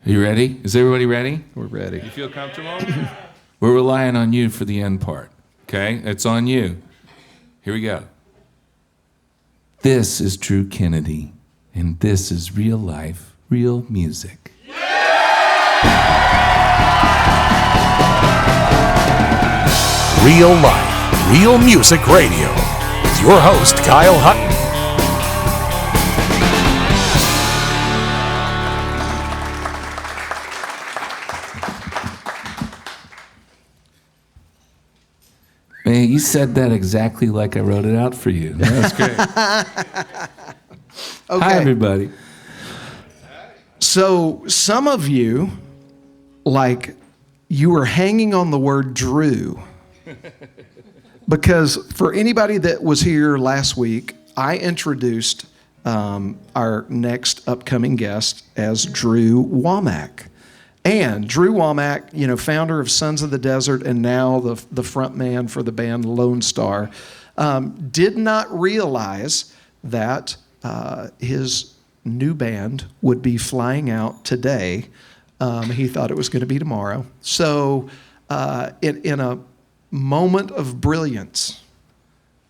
Are you ready? Is everybody ready? We're ready. You feel comfortable? We're relying on you for the end part, okay? It's on you. Here we go. This is Drew Kennedy, and this is real life, real music. Real life, real music radio with your host, Kyle Hutton. Man, you said that exactly like I wrote it out for you. That's great. Okay. Hi, everybody. So some of you, like, you were hanging on the word Drew. Because for anybody that was here last week, I introduced our next upcoming guest as Drew Womack. And Drew Womack, founder of Sons of the Desert and now the front man for the band Lone Star, did not realize that his new band would be flying out today. He thought it was going to be tomorrow. So in a moment of brilliance,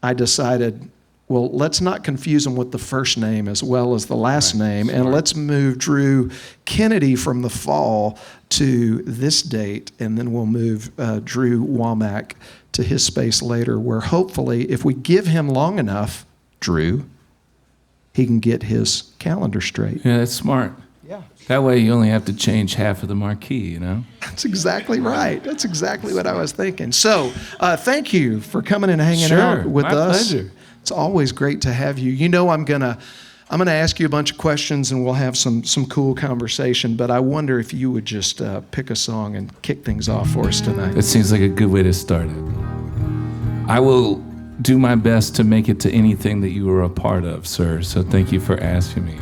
I decided, well, let's not confuse him with the first name as well as the last name, Smart. and let's move Drew Kennedy from the fall to this date, and then we'll move Drew Womack to his space later, where hopefully, if we give him long enough, Drew, he can get his calendar straight. Yeah, that's smart. Yeah. That way you only have to change half of the marquee, That's exactly right. That's exactly what I was thinking. So thank you for coming and hanging Sure, out with my us. pleasure. It's always great to have you. I'm gonna ask you a bunch of questions and we'll have some cool conversation, but I wonder if you would just pick a song and kick things off for us tonight. It seems like a good way to start it. I will do my best to make it to anything that you were a part of, sir, so thank you for asking me.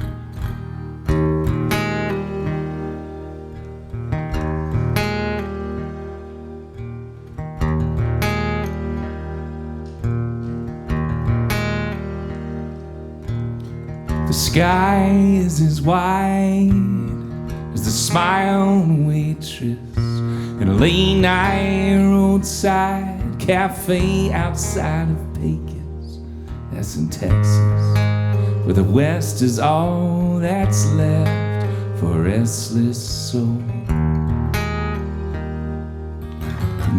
The sky is as wide as the smile of a waitress in a late night roadside cafe outside of Pecos. That's in Texas, where the West is all that's left for a restless soul.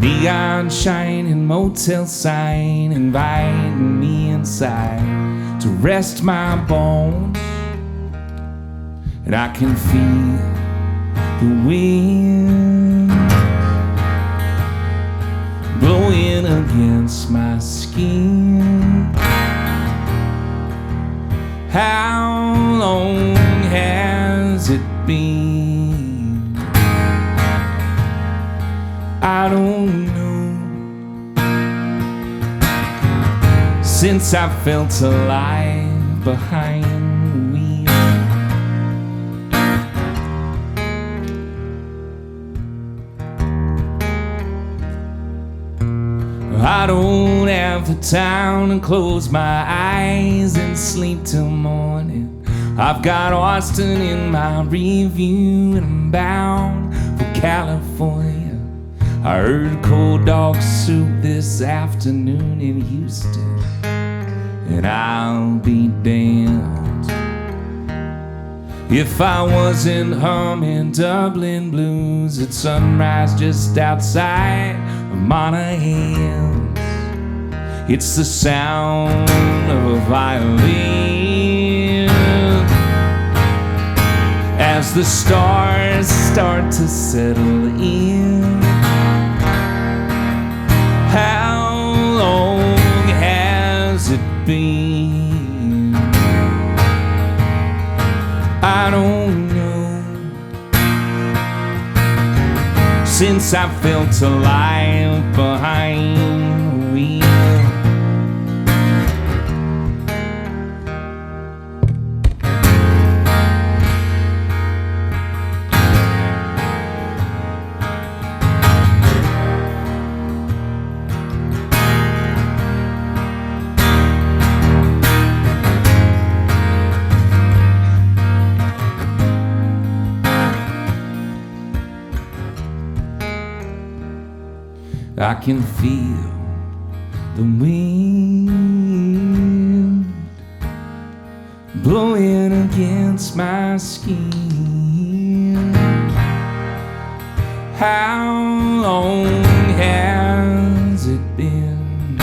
Neon shining motel sign inviting me inside to rest my bones, and I can feel the wind blowing against my skin. How long has it been? I don't know. Since I felt alive behind the wheel. I don't have the time to close my eyes and sleep till morning. I've got Austin in my review and I'm bound for California. I heard cold dog soup this afternoon in Houston, and I'll be damned if I wasn't humming Dublin blues at sunrise just outside of Monaghan's. It's the sound of a violin as the stars start to settle in. How long has it been? I don't know. Since I felt alive behind the wheel. I can feel the wind blowing against my skin. How long has it been?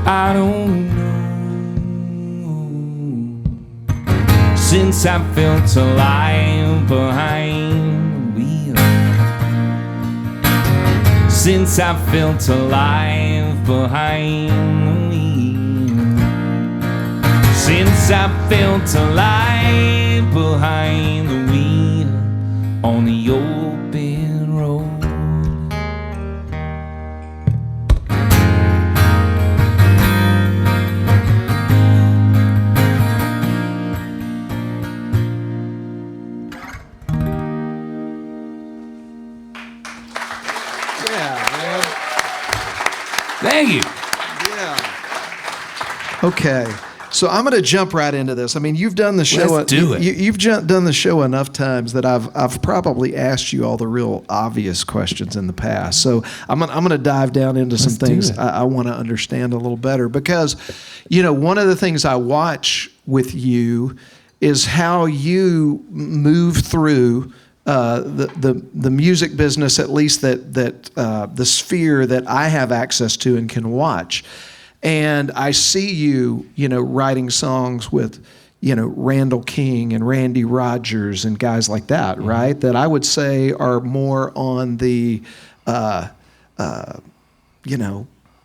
I don't know since I felt alive behind the wheel. Since I felt alive behind the wheel. Since I felt alive behind the wheel on the open road. Thank you. Yeah. Okay. So I'm going to jump right into this. I mean, you've done the show. Let's do it. You've done the show enough times that I've probably asked you all the real obvious questions in the past. So I'm going to dive down into some things I want to understand a little better, because, one of the things I watch with you is how you move through the music business, at least that the sphere that I have access to and can watch. And I see you, writing songs with, Randall King and Randy Rogers and guys like that, mm-hmm. right? That I would say are more on the,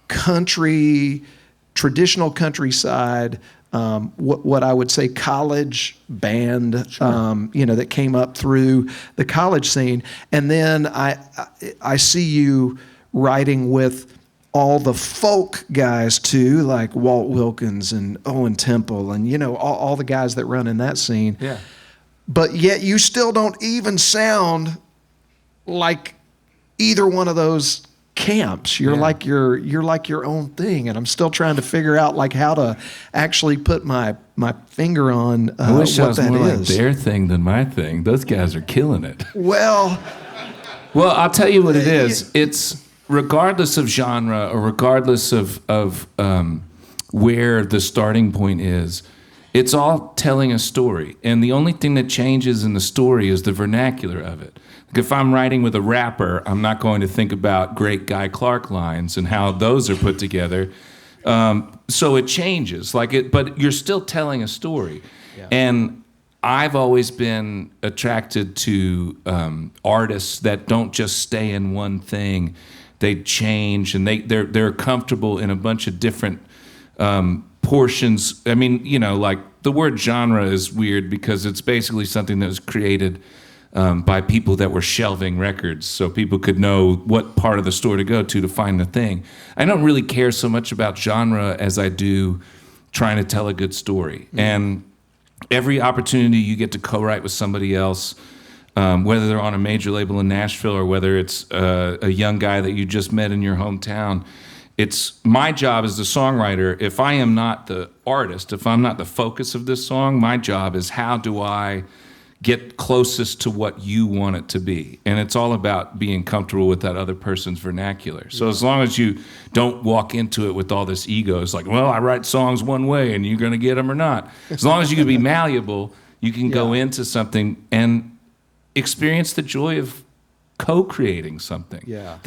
country, traditional countryside, what I would say college band, sure. That came up through the college scene. And then I see you writing with all the folk guys too, like Walt Wilkins and Owen Temple and, all the guys that run in that scene. Yeah. But yet you still don't even sound like either one of those camps. You're like your own thing, and I'm still trying to figure out like how to actually put my finger on I wish what I was that more is. like their thing than my thing. Those guys are killing it. Well, I'll tell you what it is. It's regardless of genre or regardless of where the starting point is, it's all telling a story. And the only thing that changes in the story is the vernacular of it. Like if I'm writing with a rapper, I'm not going to think about Great Guy Clark lines and how those are put together. So it changes, but you're still telling a story. Yeah. And I've always been attracted to artists that don't just stay in one thing. They change, and they're comfortable in a bunch of different portions. I mean, like the word genre is weird because it's basically something that was created by people that were shelving records so people could know what part of the store to go to find the thing. I don't really care so much about genre as I do trying to tell a good story. Mm-hmm. And every opportunity you get to co-write with somebody else, whether they're on a major label in Nashville or whether it's a young guy that you just met in your hometown, it's my job as the songwriter. If I am not the artist, if I'm not the focus of this song, my job is how do I get closest to what you want it to be. And it's all about being comfortable with that other person's vernacular. So as long as you don't walk into it with all this ego, it's like, well, I write songs one way and you're going to get them or not. As long as you can be malleable, you can go into something and experience the joy of co-creating something. Yeah.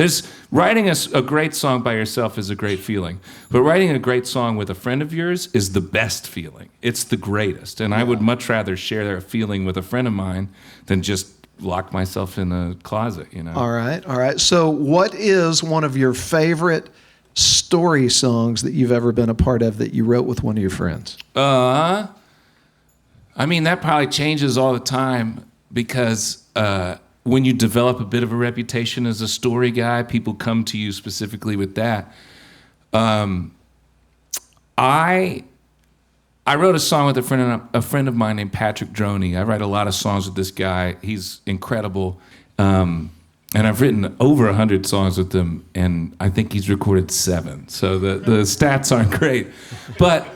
Writing a great song by yourself is a great feeling, but writing a great song with a friend of yours is the best feeling. It's the greatest, and I would much rather share that feeling with a friend of mine than just lock myself in a closet, All right. So what is one of your favorite story songs that you've ever been a part of that you wrote with one of your friends? I mean, that probably changes all the time because when you develop a bit of a reputation as a story guy, people come to you specifically with that. I wrote a song with a friend of mine named Patrick Droney. I write a lot of songs with this guy. He's incredible. And I've written over 100 songs with him, and I think he's recorded 7. So the stats aren't great. But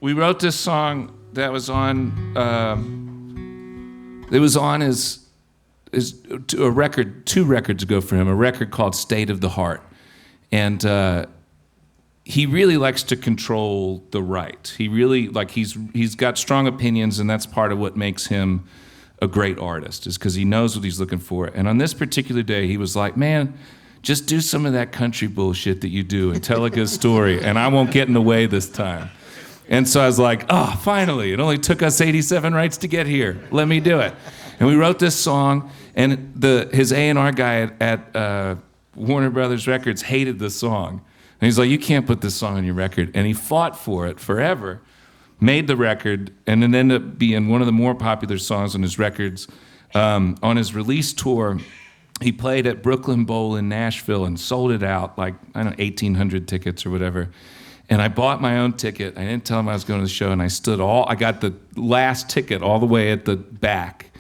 we wrote this song that was on... it was on his two records ago for him, a record called State of the Heart. And he really likes to control the right. He really, like, he's got strong opinions, and that's part of what makes him a great artist, is because he knows what he's looking for. And on this particular day, he was like, man, just do some of that country bullshit that you do and tell a good story, and I won't get in the way this time. And so I was like, oh, finally, it only took us 87 writes to get here. Let me do it. And we wrote this song, and his A&R guy at Warner Brothers Records hated this song. And he's like, you can't put this song on your record. And he fought for it forever, made the record, and it ended up being one of the more popular songs on his records. On his release tour, he played at Brooklyn Bowl in Nashville and sold it out, like, I don't know, 1,800 tickets or whatever. And I bought my own ticket. I didn't tell him I was going to the show, and I got the last ticket all the way at the back.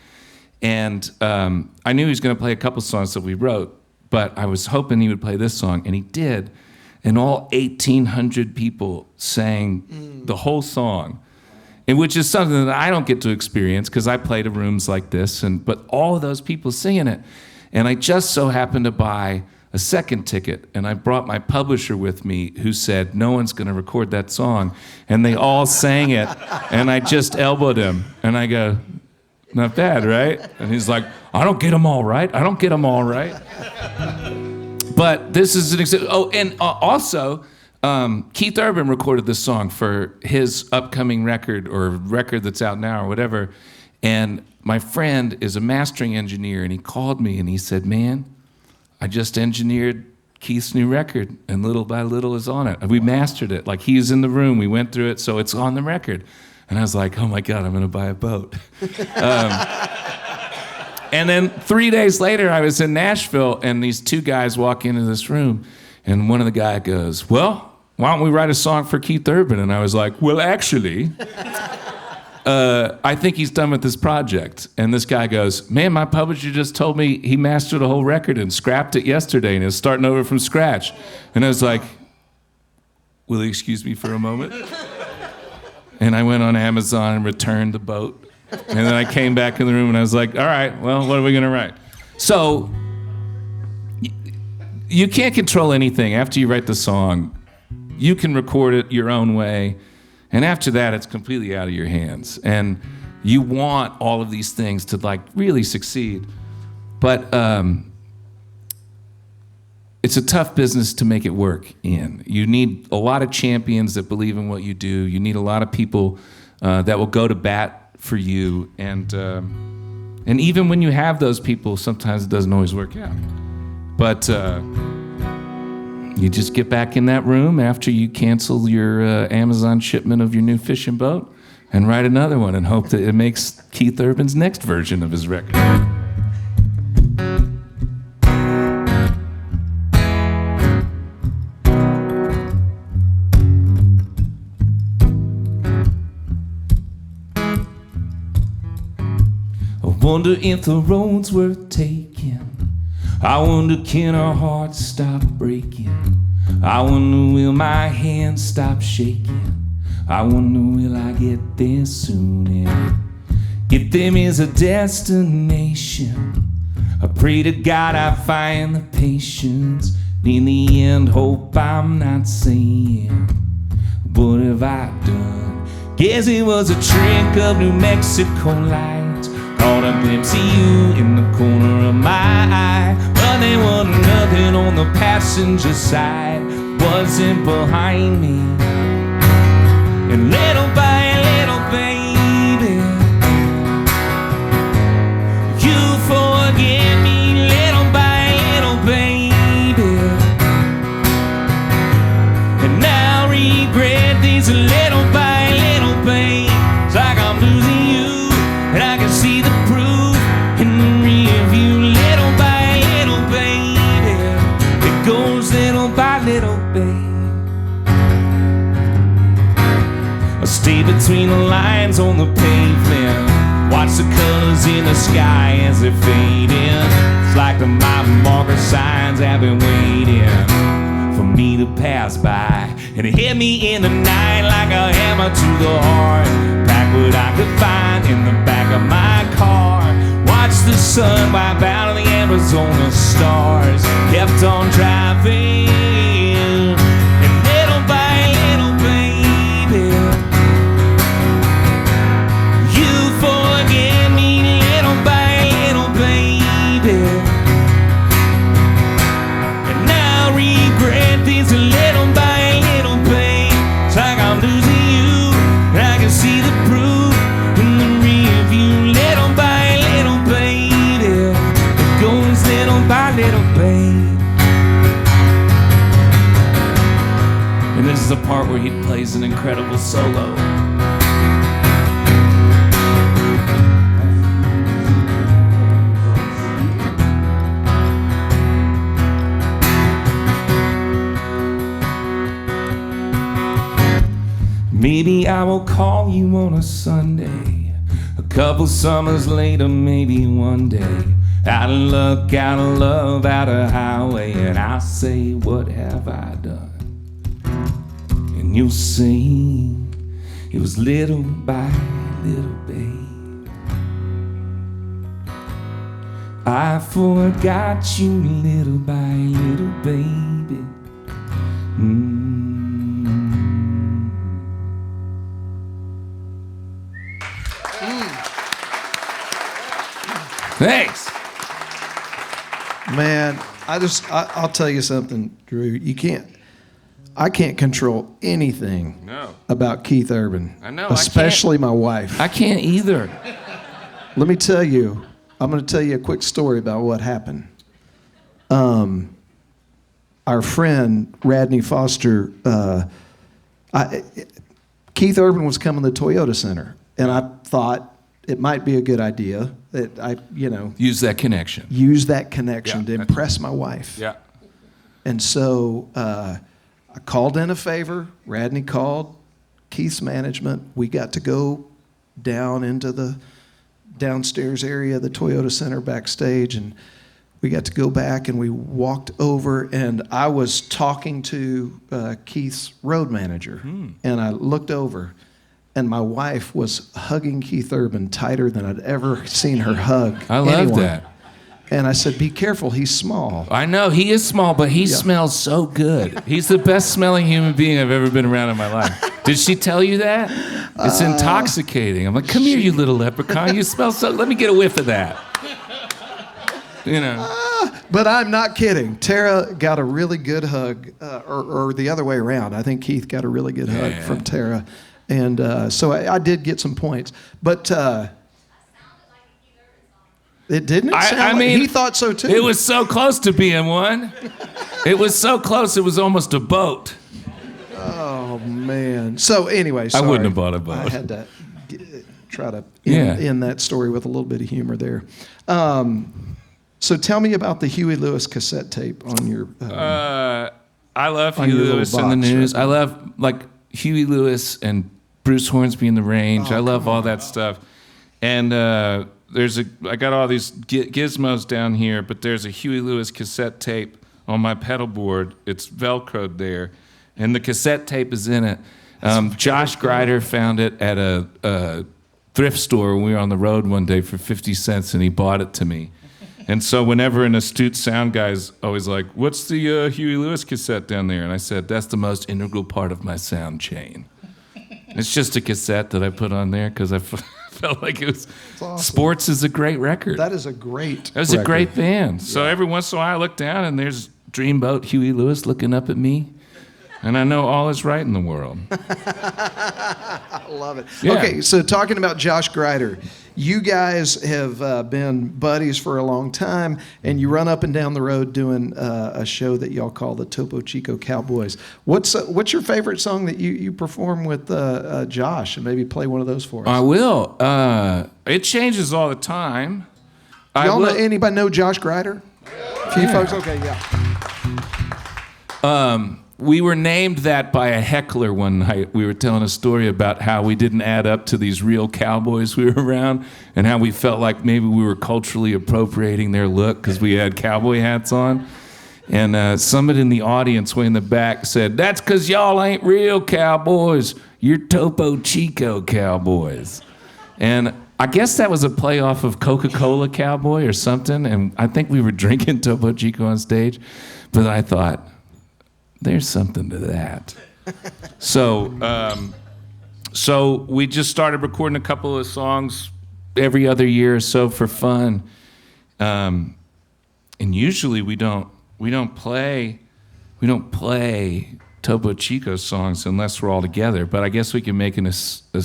And I knew he was going to play a couple songs that we wrote, but I was hoping he would play this song, and he did. And all 1,800 people sang the whole song, and which is something that I don't get to experience because I play to rooms like this. But all of those people singing it, and I just so happened to buy a second ticket, and I brought my publisher with me, who said no one's going to record that song, and they all sang it, and I just elbowed him, and I go, not bad, right? And he's like, I don't get them all right. I don't get them all right. But this is an example. Oh, and also, Keith Urban recorded this song for his upcoming record, or record that's out now, or whatever. And my friend is a mastering engineer, and he called me and he said, man, I just engineered Keith's new record, and Little by Little is on it. We mastered it. Like, he's in the room. We went through it, so it's on the record. And I was like, oh my God, I'm going to buy a boat. And then 3 days later, I was in Nashville, and these two guys walk into this room, and one of the guys goes, well, why don't we write a song for Keith Urban? And I was like, well, actually, I think he's done with this project. And this guy goes, man, my publisher just told me he mastered a whole record and scrapped it yesterday and is starting over from scratch. And I was like, will you excuse me for a moment? And I went on Amazon and returned the boat. And then I came back in the room and I was like, all right, well, what are we going to write? So you can't control anything. After you write the song, you can record it your own way. And after that, it's completely out of your hands. And you want all of these things to, like, really succeed. But it's a tough business to make it work in. You need a lot of champions that believe in what you do. You need a lot of people that will go to bat for you, and even when you have those people, sometimes it doesn't always work out. But you just get back in that room after you cancel your Amazon shipment of your new fishing boat and write another one and hope that it makes Keith Urban's next version of his record. Wonder if the road's worth taking. I wonder, can our hearts stop breaking? I wonder, will my hands stop shaking? I wonder, will I get there soon? And if there is a destination, I pray to God I find the patience. In the end, hope I'm not saying, what have I done? Guess it was a trick of New Mexico lights. Caught a glimpse of you in the corner of my eye, but there wasn't nothing on the passenger side, wasn't behind me. And little by little, baby, you forget me, little by little, baby. And now regret these little by little, baby. It's like I'm losing you, and I can see the proof in the rear view. Little by little, baby, it goes little by little, baby. I stay between the lines on the pavement, watch the colors in the sky as they're fading. It's like the mile marker signs have been waiting for me to pass by, and it hit me in the night like a hammer to the heart. Pack what I could find in the back of my car, watch the sun, wipe out the Arizona stars. Kept on driving, and little by little, baby, you forget me, little by little, baby. And I regret this little by little, babe. It's like I'm losing you, and I can see the proof in the rear view. Little by little, baby, it goes little by little, babe. And this is the part where he plays an incredible solo. Maybe I will call you on a Sunday, a couple summers later, maybe one day. Out of luck, out of love, out of highway, and I'll say, what have I done? And you'll say, it was little by little, babe. I forgot you little by little, baby. Thanks. Man, I'll tell you something, Drew. I can't control anything about Keith Urban. I know. Especially my wife. I can't either. Let me tell you, I'm going to tell you a quick story about what happened. Our friend, Radney Foster, Keith Urban was coming to the Toyota Center, and I thought it might be a good idea that use that connection. Use that connection to impress my wife. Yeah. And so I called in a favor. Radney called Keith's management. We got to go down into the downstairs area of the Toyota Center backstage, and we got to go back and we walked over, and I was talking to Keith's road manager, and I looked over, and my wife was hugging Keith Urban tighter than I'd ever seen her hug I love that. And I said, be careful, he's small. I know, he is small, but he smells so good. He's the best smelling human being I've ever been around in my life. Did she tell you that? It's intoxicating. I'm like, come here, you little leprechaun. You smell so, let me get a whiff of that. You know. But I'm not kidding. Tara got a really good hug, or the other way around. I think Keith got a really good hug from Tara. And so I did get some points. But it didn't sound like he thought so too. It was so close to being one. It was so close, it was almost a boat. Oh, man. So anyway, sorry. I wouldn't have bought a boat. I had to try to end that story with a little bit of humor there. So tell me about the Huey Lewis cassette tape on your... I love Huey Lewis in the news. Right? I love like Huey Lewis and Bruce Hornsby in the Range. I love all that stuff. And I got all these gizmos down here, but there's a Huey Lewis cassette tape on my pedal board. It's Velcroed there. And the cassette tape is in it. Josh Grider found it at a thrift store when we were on the road one day for 50 cents, and he bought it to me. And so whenever an astute sound guy's always like, what's the Huey Lewis cassette down there? And I said, that's the most integral part of my sound chain. It's just a cassette that I put on there because I felt like it was... Awesome. Sports is a great record. That is a great That was record. A great band. So every once in a while I look down and there's Dreamboat Huey Lewis looking up at me. And I know all is right in the world. I love it. Yeah. Okay, so talking about Josh Grider, you guys have been buddies for a long time, and you run up and down the road doing a show that y'all call the Topo Chico Cowboys. What's your favorite song that you perform with Josh? And maybe play one of those for us. I will. It changes all the time. Anybody know Josh Grider? A few folks? Okay, yeah. We were named that by a heckler one night. We were telling a story about how we didn't add up to these real cowboys we were around and how we felt like maybe we were culturally appropriating their look because we had cowboy hats on. And somebody in the audience way in the back said, that's because y'all ain't real cowboys. You're Topo Chico cowboys. And I guess that was a play off of Coca-Cola Cowboy or something. And I think we were drinking Topo Chico on stage. But I thought, there's something to that. So we just started recording a couple of songs every other year or so for fun. And usually we don't play Topo Chico songs unless we're all together, but I guess we can make an exception. All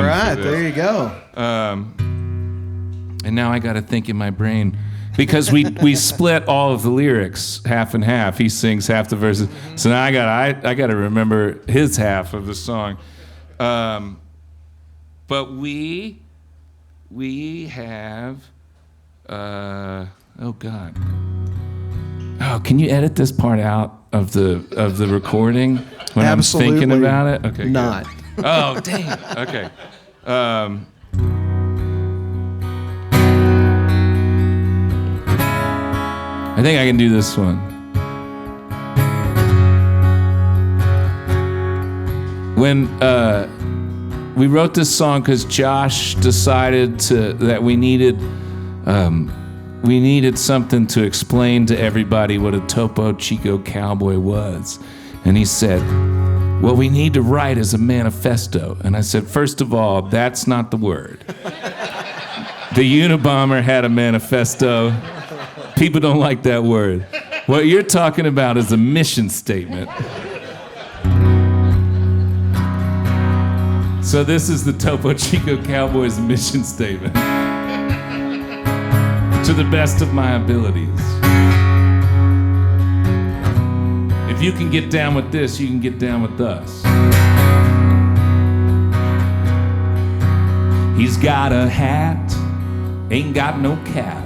right, for this. there you go. And now I got to think in my brain, because we split all of the lyrics half and half. He sings half the verses, so now I got to remember his half of the song. But we have oh God. Oh, can you edit this part out of the recording when Absolutely I'm thinking about it? Okay. not. Good. Oh, dang. Okay. I think I can do this one. When we wrote this song because Josh decided that we needed something to explain to everybody what a Topo Chico Cowboy was. And he said, what we need to write is a manifesto. And I said, first of all, that's not the word. The Unabomber had a manifesto. People don't like that word. What you're talking about is a mission statement. So this is the Topo Chico Cowboys mission statement. To the best of my abilities. If you can get down with this, you can get down with us. He's got a hat, ain't got no cattle,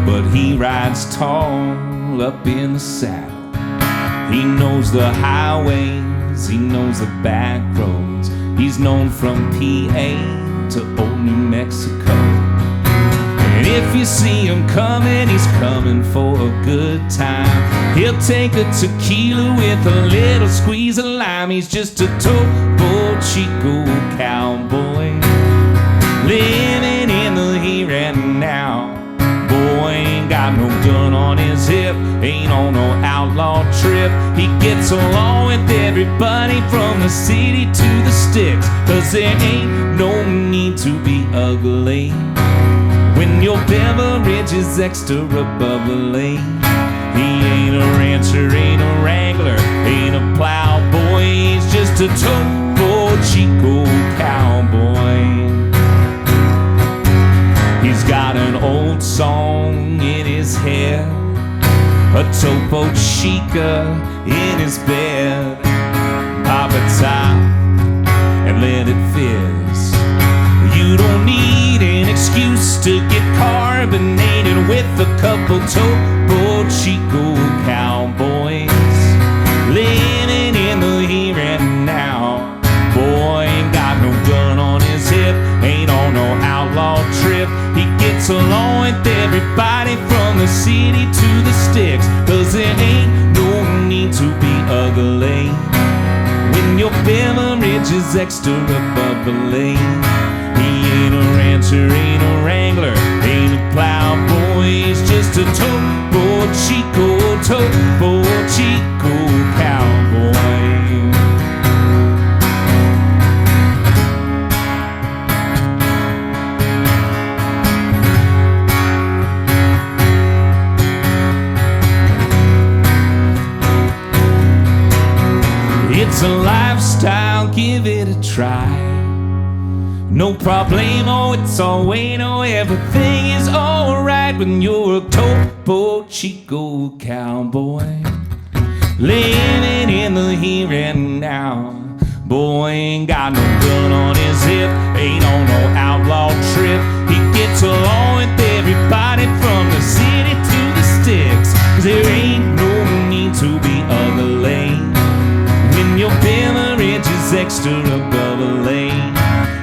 but he rides tall up in the saddle. He knows the highways, he knows the back roads. He's known from PA to old New Mexico. And if you see him coming, he's coming for a good time. He'll take a tequila with a little squeeze of lime. He's just a Topo Chico cowboy, living in the here and now. Boy ain't got no gun on his hip, ain't on no outlaw trip. He gets along with everybody from the city to the sticks, 'cause there ain't no need to be ugly when your beverage is extra bubbly. He ain't a rancher, ain't a wrangler, ain't a plowboy. He's just a Topo Chico cowboy. He's got an old song in his head, a Topo Chica in his bed. Pop a top and let it fizz. You don't need an excuse to get carbonated with a couple Topo Chico cowboys, living in the here and now. Boy ain't got no gun on his hip, ain't on no outlaw trip. He gets along with everybody from the city to the sticks, 'cause there ain't no need to be ugly when your beverage is extra bubbly. He ain't a rancher, ain't a wrangler, ain't a plowboy. He's just a Topo Chico cowboy. It's a lifestyle, give it a try. No problemo, it's all bueno. Everything is alright when you're a Topo Chico cowboy, living in the here and now. Boy ain't got no gun on his hip, ain't on no outlaw trip. He gets along with everybody from the city to the sticks, 'cause there ain't no need to be ugly when your beverage is extra bubbly.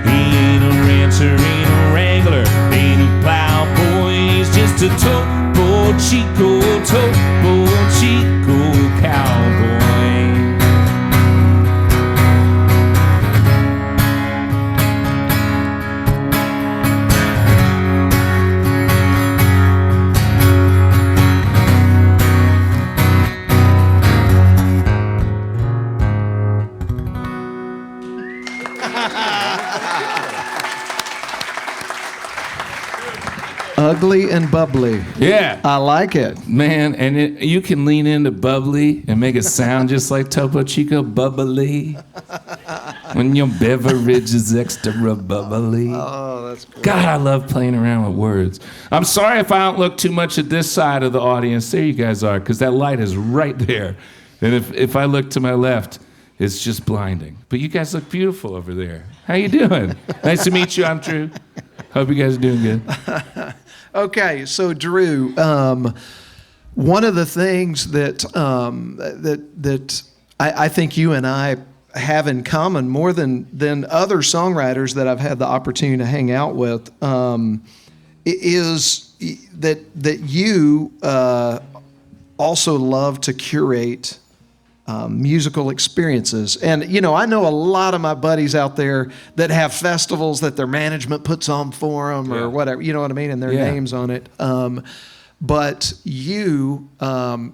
He ain't a rancher, ain't a wrangler, ain't a plowboy. He's just a Topo Chico cowboy. Ugly and bubbly. Yeah. I like it. Man, and you can lean into bubbly and make it sound just like Topo Chico, bubbly. When your beverage is extra bubbly. Oh, that's great. God, I love playing around with words. I'm sorry if I don't look too much at this side of the audience. There you guys are, because that light is right there. And if I look to my left, it's just blinding. But you guys look beautiful over there. How you doing? Nice to meet you. I'm Drew. Hope you guys are doing good. Okay, so Drew, one of the things that I think you and I have in common more than other songwriters that I've had the opportunity to hang out with is that you also love to curate musical experiences. And, you know, I know a lot of my buddies out there that have festivals that their management puts on for them or whatever, you know what I mean, and their names on it. But you,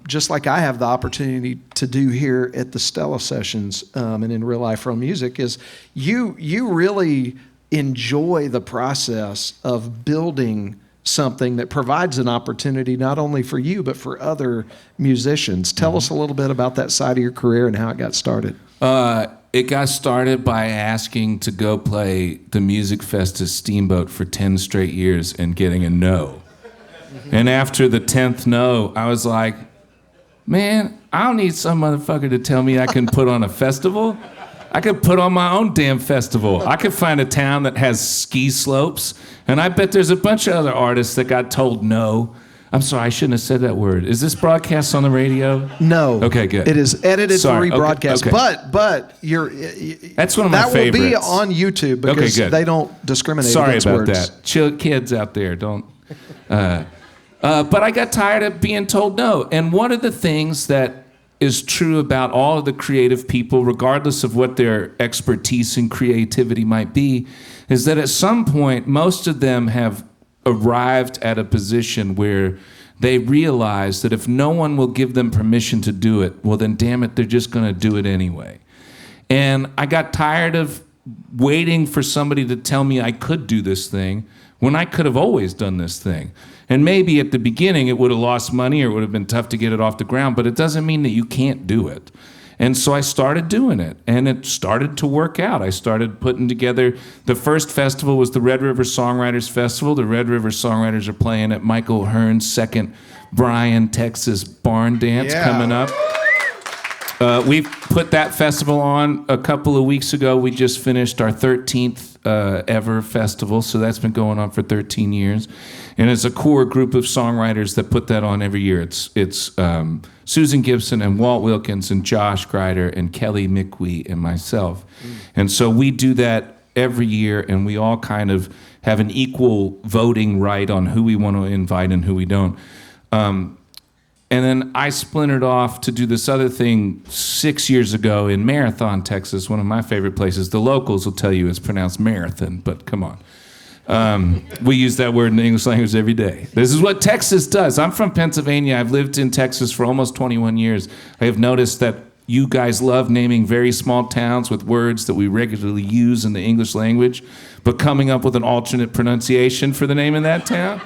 just like I have the opportunity to do here at the Stella sessions and in Real Life From Music, is you really enjoy the process of building something that provides an opportunity not only for you but for other musicians. Tell us a little bit about that side of your career and how it got started. It got started by asking to go play the Music Fest at Steamboat for 10 straight years and getting a no. And after the 10th no, I was like, man, I don't need some motherfucker to tell me I can put on a festival. I could put on my own damn festival. I could find a town that has ski slopes, and I bet there's a bunch of other artists that got told no. I'm sorry, I shouldn't have said that word. Is this broadcast on the radio? No. Okay, good. It is edited for rebroadcast. Okay. But that's one of my favorites. That will be on YouTube because they don't discriminate against words. Sorry about that. Chill, kids out there, don't. But I got tired of being told no. And one of the things that is true about all of the creative people, regardless of what their expertise and creativity might be, is that at some point, most of them have arrived at a position where they realize that if no one will give them permission to do it, well then damn it, they're just gonna do it anyway. And I got tired of waiting for somebody to tell me I could do this thing when I could have always done this thing. And maybe at the beginning it would have lost money or it would have been tough to get it off the ground, but it doesn't mean that you can't do it. And so I started doing it, and it started to work out. I started putting together, the first festival was the Red River Songwriters Festival. The Red River Songwriters are playing at Michael Hearn's second Bryan, Texas barn dance coming up. We put that festival on a couple of weeks ago. We just finished our 13th ever festival, so that's been going on for 13 years. And it's a core group of songwriters that put that on every year. It's Susan Gibson and Walt Wilkins and Josh Grider and Kelley Mickwee and myself. And so we do that every year, and we all kind of have an equal voting right on who we want to invite and who we don't. And then I splintered off to do this other thing 6 years ago in Marathon, Texas, one of my favorite places. The locals will tell you it's pronounced marathon, but come on. We use that word in the English language every day. This is what Texas does. I'm from Pennsylvania. I've lived in Texas for almost 21 years. I have noticed that you guys love naming very small towns with words that we regularly use in the English language, but coming up with an alternate pronunciation for the name of that town.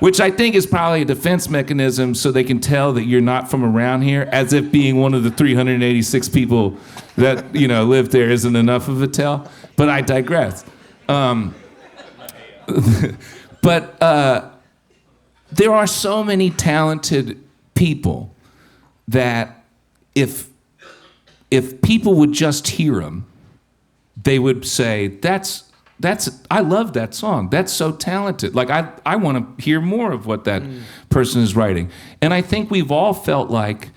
Which I think is probably a defense mechanism so they can tell that you're not from around here, as if being one of the 386 people that, you know, live there isn't enough of a tell. But I digress. But there are so many talented people that if people would just hear them, they would say, I love that song. That's so talented. Like, I want to hear more of what that person is writing. And I think we've all felt like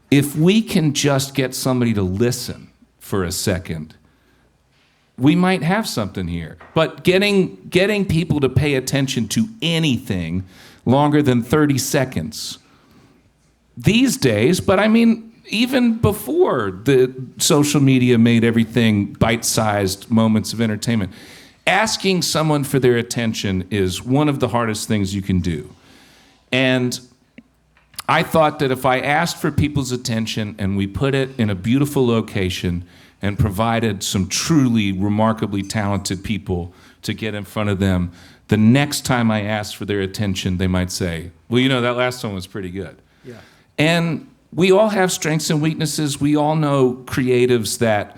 if we can just get somebody to listen for a second, we might have something here. But getting people to pay attention to anything longer than 30 seconds these days, but I mean, even before the social media made everything bite-sized moments of entertainment, asking someone for their attention is one of the hardest things you can do. And I thought that if I asked for people's attention and we put it in a beautiful location and provided some truly remarkably talented people to get in front of them, the next time I asked for their attention, they might say, well, you know, that last one was pretty good. Yeah. And we all have strengths and weaknesses. We all know creatives that,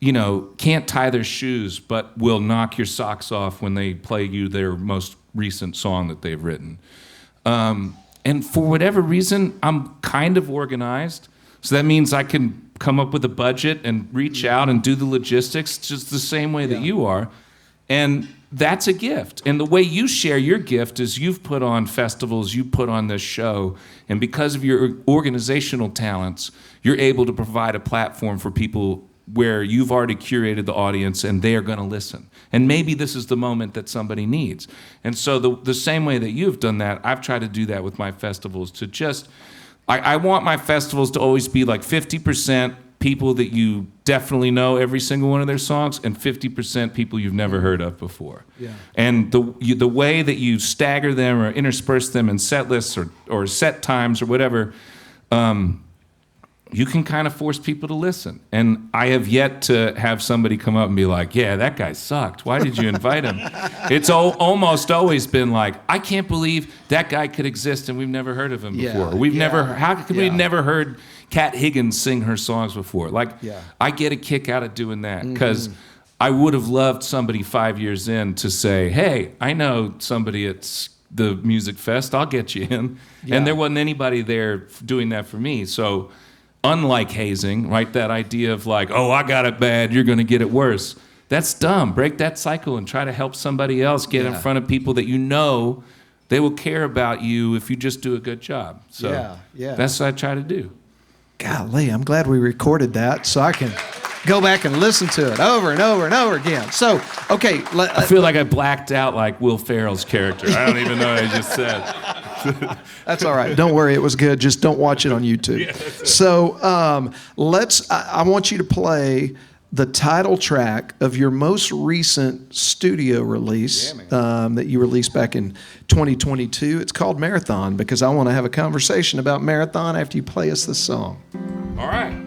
you know, can't tie their shoes, but will knock your socks off when they play you their most recent song that they've written. And for whatever reason, I'm kind of organized. So that means I can come up with a budget and reach out and do the logistics just the same way that you are. And that's a gift. And the way you share your gift is you've put on festivals, you put on this show, and because of your organizational talents, you're able to provide a platform for people where you've already curated the audience and they are going to listen. And maybe this is the moment that somebody needs. And so the same way that you've done that, I've tried to do that with my festivals to just, I want my festivals to always be like 50% people that you definitely know every single one of their songs and 50% people you've never heard of before. Yeah. And the way that you stagger them or intersperse them in set lists or set times or whatever, you can kind of force people to listen. And I have yet to have somebody come up and be like, yeah, that guy sucked. Why did you invite him? It's almost always been like, I can't believe that guy could exist and we've never heard of him before. How could we never heard Kat Higgins sing her songs before? Like, I get a kick out of doing that because I would have loved somebody 5 years in to say, hey, I know somebody at the Music Fest, I'll get you in. Yeah. And there wasn't anybody there doing that for me. So unlike hazing, right, that idea of like, oh, I got it bad, you're going to get it worse. That's dumb. Break that cycle and try to help somebody else get in front of people that you know they will care about you if you just do a good job. So that's what I try to do. Golly, I'm glad we recorded that so I can go back and listen to it over and over and over again. So, okay. I feel like I blacked out like Will Ferrell's character. I don't even know what I just said. That's all right. Don't worry, it was good. Just don't watch it on YouTube. Yeah, so I want you to play the title track of your most recent studio release that you released back in 2022. It's called Marathon because I want to have a conversation about Marathon after you play us this song. All right.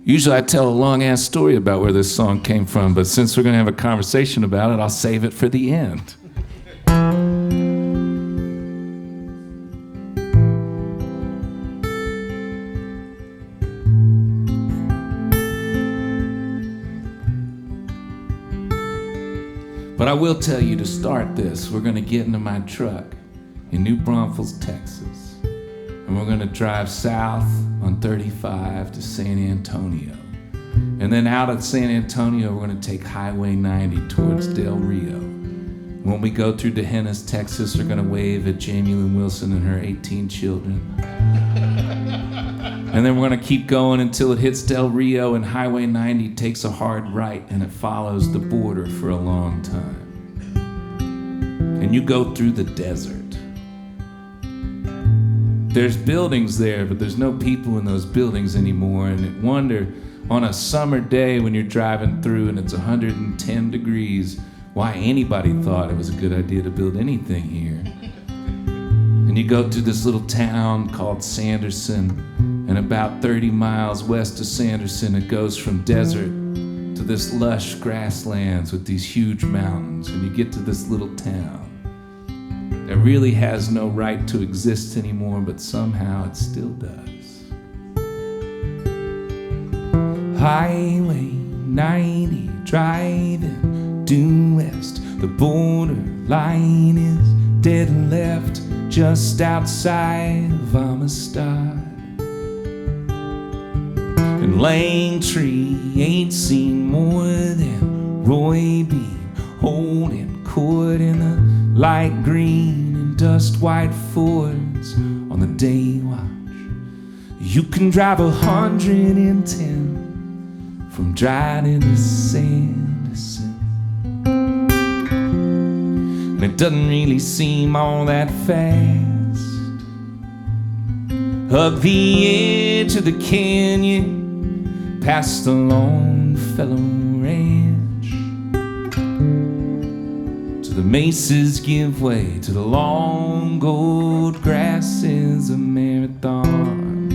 Usually I tell a long-ass story about where this song came from, but since we're going to have a conversation about it, I'll save it for the end. But I will tell you to start this, we're going to get into my truck in New Braunfels, Texas. And we're going to drive south on 35 to San Antonio. And then out of San Antonio, we're going to take Highway 90 towards Del Rio. When we go through Dehennis, Texas, we're going to wave at Jamie Lynn Wilson and her 18 children. And then we're going to keep going until it hits Del Rio and Highway 90 takes a hard right and it follows the border for a long time. And you go through the desert. There's buildings there, but there's no people in those buildings anymore. And I wonder, on a summer day when you're driving through and it's 110 degrees, why anybody thought it was a good idea to build anything here. And you go through this little town called Sanderson, and about 30 miles west of Sanderson, it goes from desert to this lush grasslands with these huge mountains. And you get to this little town that really has no right to exist anymore, but somehow it still does. Highway 90, driving due west. The border line is dead left, just outside of Amistad. And Langtree ain't seen more than Roy Bean holding court in the light green and dust white Fords on the day watch. You can drive 110 from Dryden to Sanderson. And it doesn't really seem all that fast. Up the edge of the canyon, past the Longfellow Ranch, to the mesas give way, to the long gold grasses of Marathon.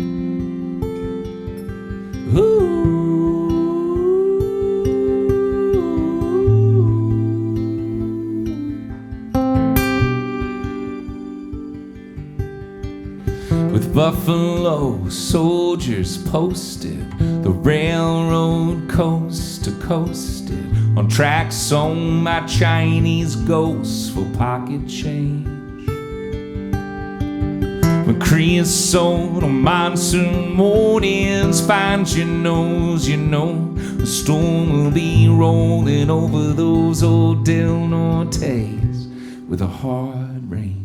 Ooh. buffalo soldiers posted, the railroad coast to coasted, on tracks owned by Chinese ghosts for pocket change. When creosote on monsoon mornings finds your nose, you know the storm will be rolling over those old Del Nortes with a hard rain.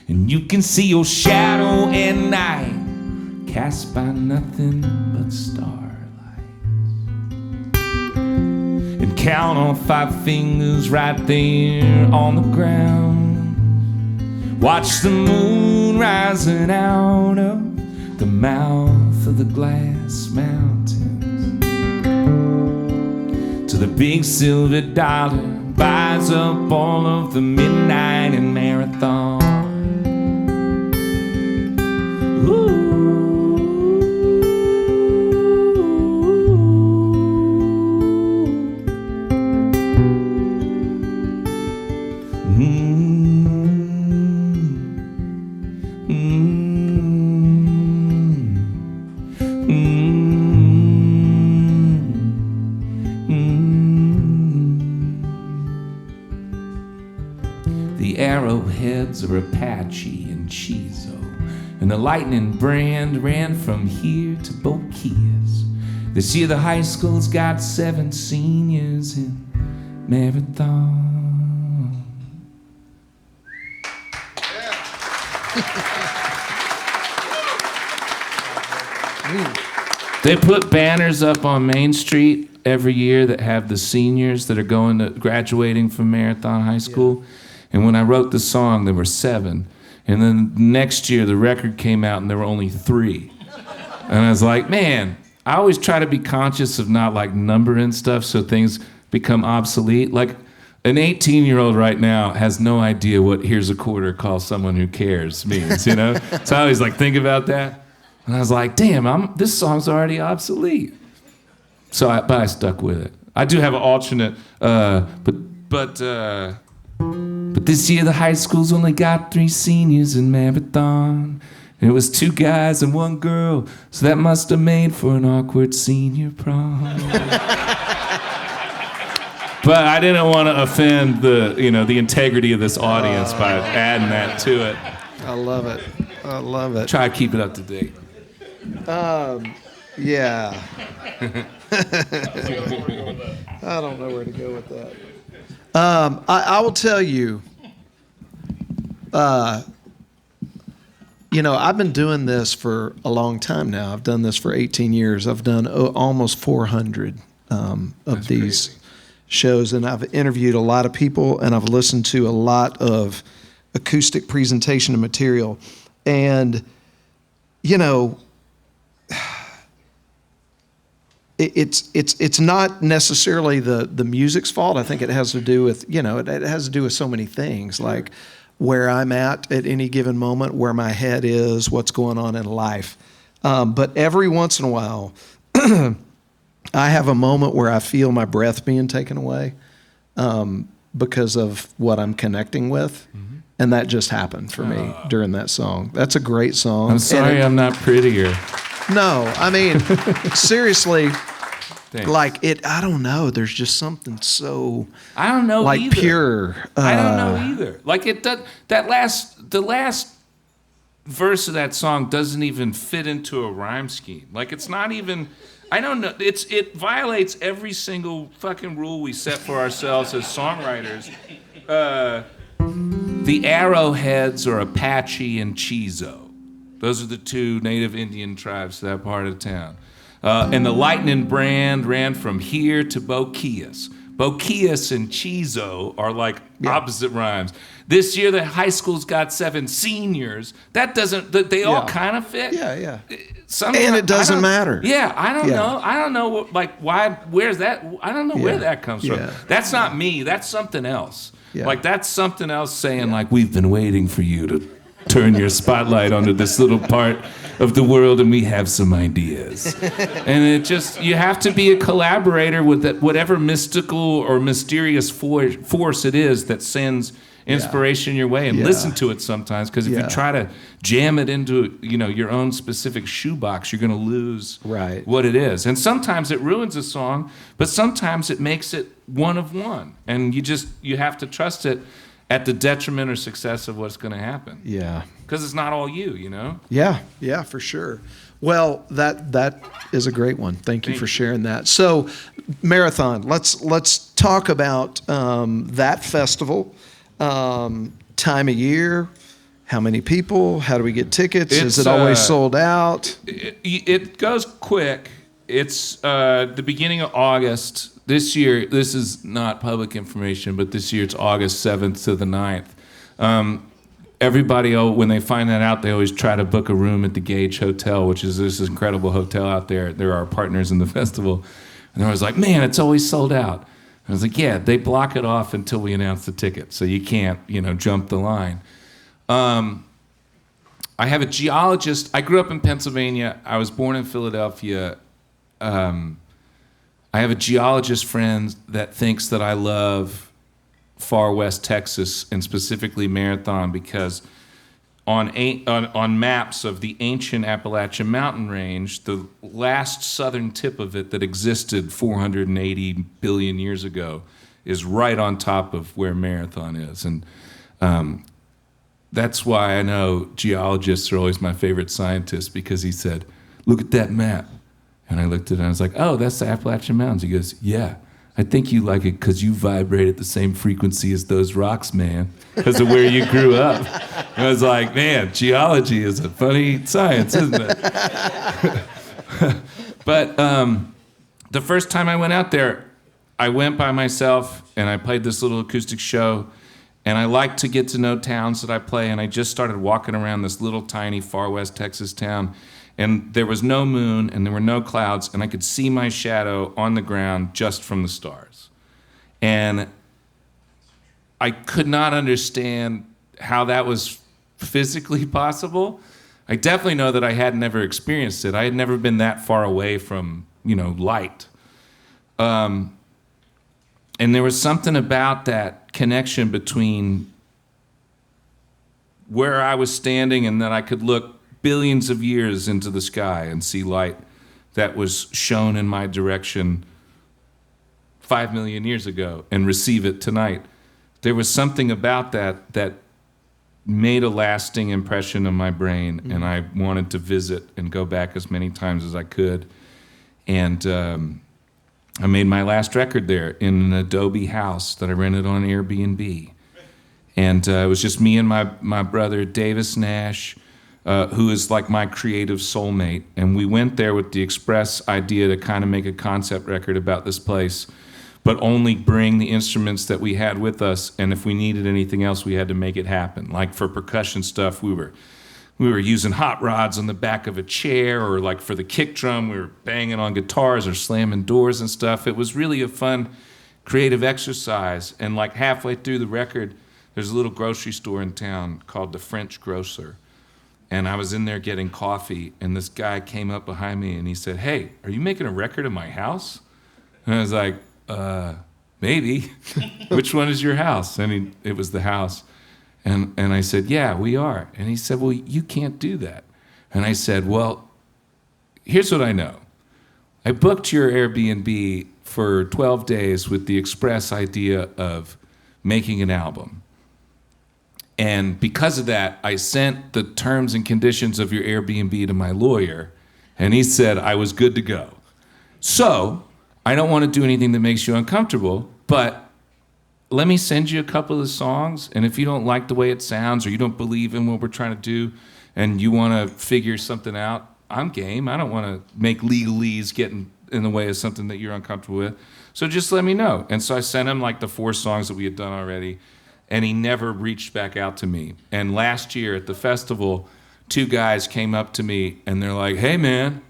And you can see your shadow at night, cast by nothing but starlight. And count on 5 fingers right there on the ground. Watch the moon rising out of the mouth of the glass mountains, till the big silver dollar buys up all of the midnight and marathon. Ooh. The arrowheads are Apache and Chico, and the lightning brand ran from here to Boquillas. This year the high school's got 7 seniors in marathon. They put banners up on Main Street every year that have the seniors that are going to graduating from Marathon High School. Yeah. And when I wrote the song, there were 7. And then next year, the record came out, and there were only 3. And I was like, man, I always try to be conscious of not, like, numbering stuff so things become obsolete. Like, an 18-year-old right now has no idea what "here's a quarter, call someone who cares" means, you know? So I always, like, think about that. And I was like, damn, this song's already obsolete. But I stuck with it. I do have an alternate, but this year the high school's only got 3 seniors in marathon. And it was 2 guys and 1 girl, so that must have made for an awkward senior prom. But I didn't want to offend the integrity of this audience by adding that to it. I love it. I love it. Try to keep it up to date. Yeah. I don't know where to go with that. I will tell you, I've been doing this for a long time now. I've done this for 18 years. I've done almost 400 of these shows, and I've interviewed a lot of people, and I've listened to a lot of acoustic presentation and material. And, it's not necessarily the music's fault. I think it has to do with, it has to do with so many things, like where I'm at any given moment, where my head is, what's going on in life. But every once in a while, I have a moment where I feel my breath being taken away because of what I'm connecting with. Mm-hmm. And that just happened for me during that song. That's a great song. I'm sorry I'm not prettier. No, I mean, seriously, thanks. Like I don't know. There's just something so I don't know like either. Pure. I don't know either. Like the last verse of that song doesn't even fit into a rhyme scheme. Like it's not even. I don't know. It violates every single fucking rule we set for ourselves as songwriters. The arrowheads are Apache and Chico. Those are the 2 native Indian tribes to that part of town. And the lightning brand ran from here to Boquillas. Boquillas and Chico are like opposite rhymes. This year the high school's got 7 seniors. That doesn't, they all kind of fit. Yeah. Sometimes, and it doesn't matter. Yeah, I don't know. I don't know, where's that? I don't know where that comes from. That's not me. That's something else. Yeah. Like, that's something else saying, like, we've been waiting for you to turn your spotlight onto this little part of the world, and we have some ideas. And it just, you have to be a collaborator with that, whatever mystical or mysterious force it is that sends inspiration your way, and listen to it sometimes, because if you try to jam it into your own specific shoebox, you're going to lose what it is. And sometimes it ruins a song, but sometimes it makes it one of one, and you have to trust it at the detriment or success of what's going to happen. Yeah, because it's not all you. Yeah, for sure. Well, that is a great one. Thank you for sharing that. So, Marathon, let's talk about that festival. Time of year, how many people, how do we get tickets? Is it always sold out? It goes quick. It's the beginning of August. This year, this is not public information, but this year it's August 7th to the 9th. Everybody, when they find that out, they always try to book a room at the Gage Hotel, which is this incredible hotel out there. They're our partners in the festival. And they're always like, man, it's always sold out. I was like, yeah, they block it off until we announce the ticket, so you can't, jump the line. I have a geologist. I grew up in Pennsylvania. I was born in Philadelphia. I have a geologist friend that thinks that I love far west Texas, and specifically Marathon, because on maps of the ancient Appalachian Mountain Range, the last southern tip of it that existed 480 billion years ago is right on top of where Marathon is. And that's why I know geologists are always my favorite scientists, because he said, look at that map. And I looked at it and I was like, oh, that's the Appalachian Mountains. He goes, yeah, I think you like it because you vibrate at the same frequency as those rocks, man, because of where you grew up. And I was like, man, geology is a funny science, isn't it? But the first time I went out there, I went by myself and I played this little acoustic show. And I like to get to know towns that I play. And I just started walking around this little tiny far west Texas town. And there was no moon and there were no clouds, and I could see my shadow on the ground just from the stars. And I could not understand how that was physically possible. I definitely know that I had never experienced it. I had never been that far away from, light. And there was something about that connection between where I was standing and that I could look billions of years into the sky and see light that was shown in my direction 5 million years ago and receive it tonight. There was something about that made a lasting impression on my brain, and I wanted to visit and go back as many times as I could. And I made my last record there in an adobe house that I rented on Airbnb. And it was just me and my brother, Davis Nash, who is like my creative soulmate. And we went there with the express idea to kind of make a concept record about this place, but only bring the instruments that we had with us. And if we needed anything else, we had to make it happen. Like for percussion stuff, we were using hot rods on the back of a chair, or like for the kick drum, we were banging on guitars or slamming doors and stuff. It was really a fun creative exercise. And like halfway through the record, there's a little grocery store in town called the French Grocer. And I was in there getting coffee, and this guy came up behind me and he said, hey, are you making a record of my house? And I was like, maybe. Which one is your house? And it was the house. And I said, yeah, we are. And he said, well, you can't do that. And I said, well, here's what I know. I booked your Airbnb for 12 days with the express idea of making an album. And because of that, I sent the terms and conditions of your Airbnb to my lawyer, and he said I was good to go. So I don't want to do anything that makes you uncomfortable, but let me send you a couple of songs, and if you don't like the way it sounds or you don't believe in what we're trying to do and you want to figure something out, I'm game. I don't want to make legalese get in the way of something that you're uncomfortable with. So just let me know. And so I sent him like the 4 songs that we had done already, and he never reached back out to me. And last year at the festival, 2 guys came up to me and they're like, hey man,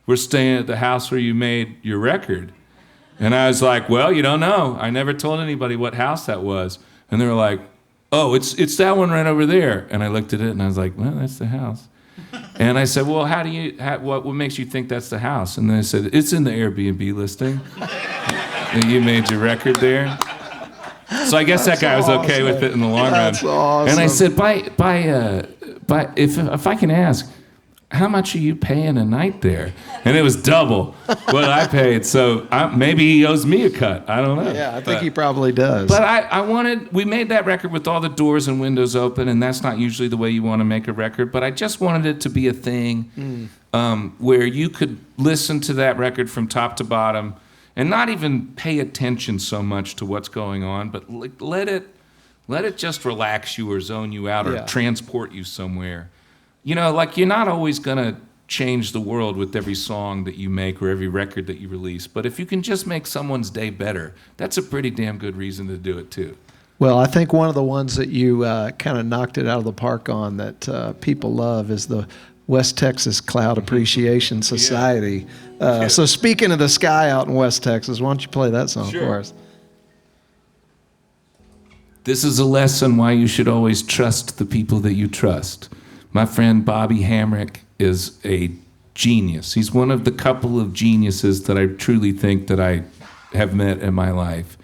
we're staying at the house where you made your record. And I was like, well, you don't know. I never told anybody what house that was. And they were like, oh, it's that one right over there. And I looked at it and I was like, well, that's the house. And I said, well, what makes you think that's the house? And they said, it's in the Airbnb listing. And you made your record there. So I guess that guy was okay with it in the long run. That's awesome. And I said, if I can ask, how much are you paying a night there? And it was double what I paid. So maybe he owes me a cut. I don't know. Yeah, I think he probably does. But we made that record with all the doors and windows open, and that's not usually the way you want to make a record. But I just wanted it to be a thing where you could listen to that record from top to bottom and not even pay attention so much to what's going on, but let it just relax you or zone you out or transport you somewhere. You know, like you're not always going to change the world with every song that you make or every record that you release. But if you can just make someone's day better, that's a pretty damn good reason to do it too. Well, I think one of the ones that you kind of knocked it out of the park on that people love is the West Texas Cloud Appreciation Society. So speaking of the sky out in West Texas, why don't you play that song for us? This is a lesson why you should always trust the people that you trust. My friend Bobby Hamrick is a genius. He's one of the couple of geniuses that I truly think that I have met in my life.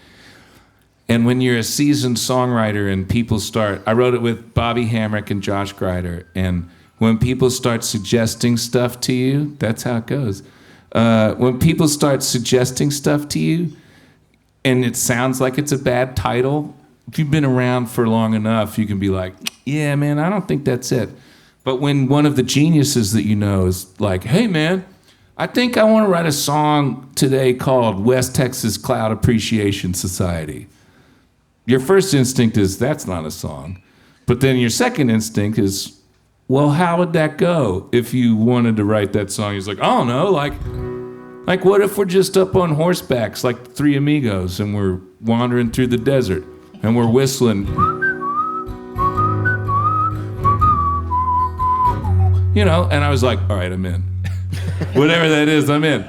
And when you're a seasoned songwriter and people I wrote it with Bobby Hamrick and Josh Greider, and when people start suggesting stuff to you, that's how it goes. When people start suggesting stuff to you and it sounds like it's a bad title, if you've been around for long enough, you can be like, yeah, man, I don't think that's it. But when one of the geniuses that you know is like, hey, man, I think I want to write a song today called West Texas Cloud Appreciation Society. Your first instinct is, that's not a song. But then your second instinct is, well, how would that go if you wanted to write that song? He's like, I don't know, like what if we're just up on horsebacks like three amigos and we're wandering through the desert and we're whistling, you know? And I was like, all right, I'm in. Whatever that is, I'm in.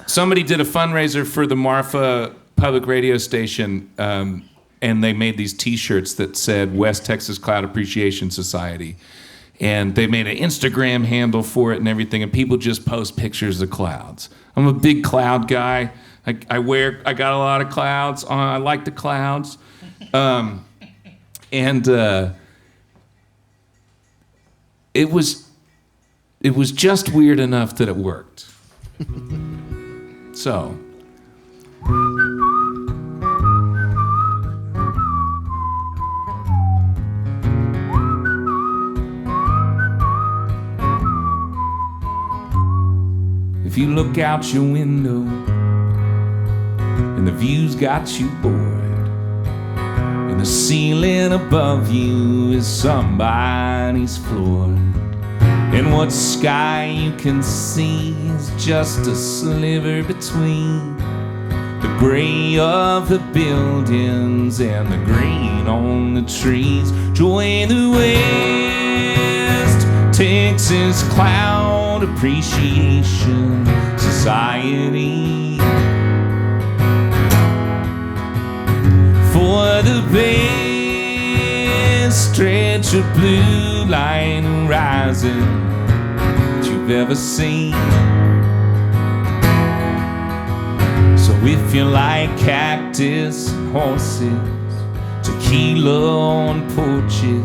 Somebody did a fundraiser for the Marfa public radio station, and they made these T-shirts that said West Texas Cloud Appreciation Society. And they made an Instagram handle for it and everything, and people just post pictures of clouds. I'm a big cloud guy. I got a lot of clouds on. I like the clouds. It was just weird enough that it worked. So. If you look out your window and the view's got you bored, and the ceiling above you is somebody's floor, and what sky you can see is just a sliver between the gray of the buildings and the green on the trees. Join the West Texas Cloud Appreciation Society for the best stretch of blue line horizon that you've ever seen. So if you like cactus, horses, tequila on porches,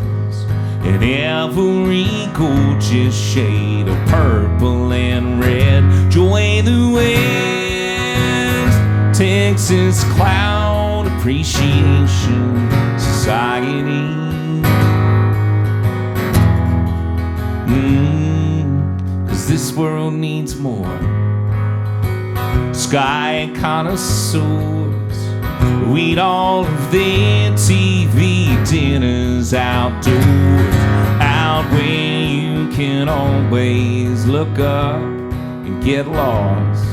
and every gorgeous shade of purple and red, join the West Texas Cloud Appreciation Society. 'Cause this world needs more sky connoisseurs who eat all of their TV dinners outdoors, out where you can always look up and get lost.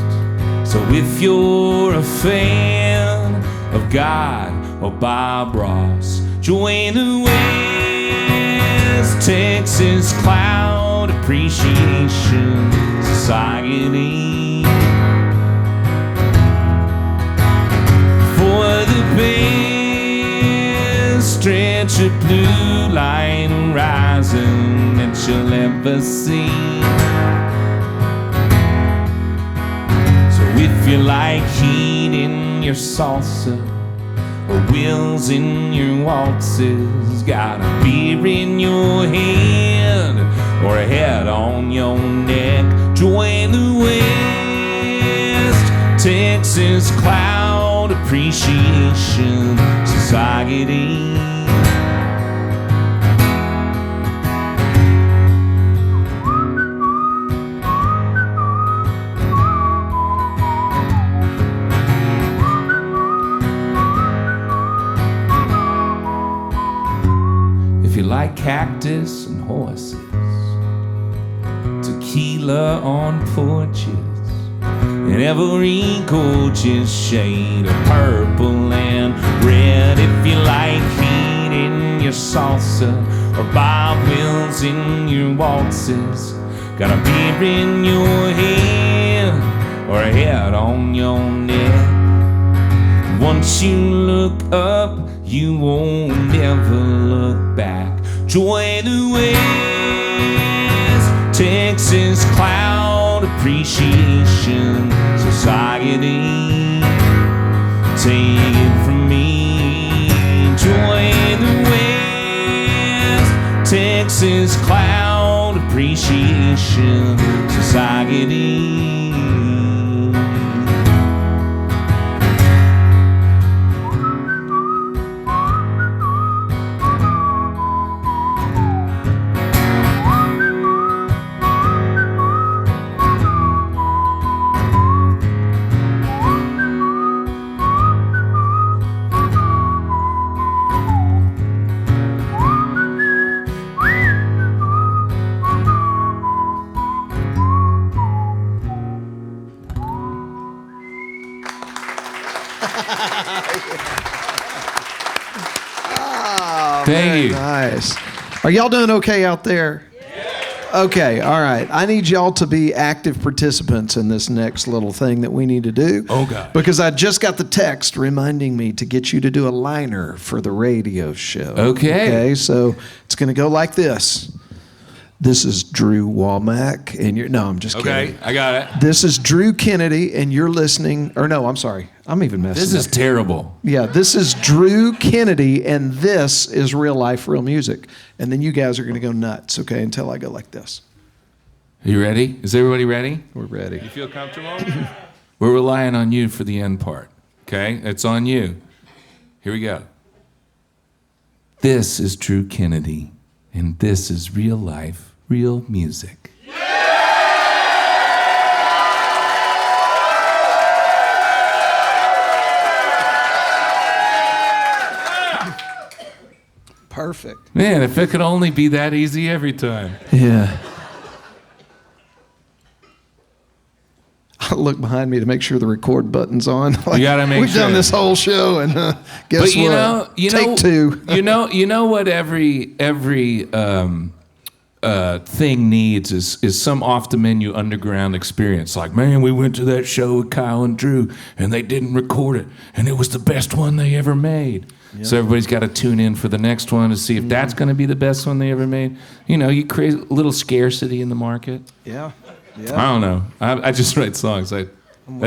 So if you're a fan of God or Bob Ross, join the West Texas Cloud Appreciation Society for the best stretch of blue light horizon that you'll ever see. So if you like heat in your salsa or wheels in your waltzes, got a beer in your head or a head on your neck, join the West Texas Cloud Appreciation Society. If you like cactus and horses, tequila on porches, and every gorgeous shade of purple and red. If you like heat in your salsa or bob wheels in your waltzes, got a beer in your head or a head on your neck. Once you look up, you won't ever look back. Join the West Texas Cloud Appreciation Society. Take it from me. Join the West Texas Cloud Appreciation Society. Thank you. Nice. Are y'all doing okay out there? Yeah. Okay, all right. I need y'all to be active participants in this next little thing that we need to do. Oh, God. Because I just got the text reminding me to get you to do a liner for the radio show. Okay. So it's going to go like this. This is Drew Womack, and you're... No, I'm just kidding. Okay, I got it. This is Drew Kennedy, and you're listening... Or no, I'm sorry. I'm even messing This is up. terrible. Yeah, this is Drew Kennedy, and this is Real Life, Real Music. And then you guys are going to go nuts, okay, until I go like this. Are you ready? Is everybody ready? We're ready. You feel comfortable? We're relying on you for the end part, okay? It's on you. Here we go. This is Drew Kennedy, and this is Real Life, Real Music. Perfect. Man, if it could only be that easy every time. Yeah. I look behind me to make sure the record button's on. Like, You gotta make we've sure. done this whole show, and guess But you what? know, Take two. you know what every thing needs is some off the menu underground experience. Like, man, we went to that show with Kyle and Drew, and they didn't record it, and it was the best one they ever made. Yep. So everybody's got to tune in for the next one to see if that's going to be the best one they ever made. You know, you create a little scarcity in the market. Yeah. I don't know. I just write songs. That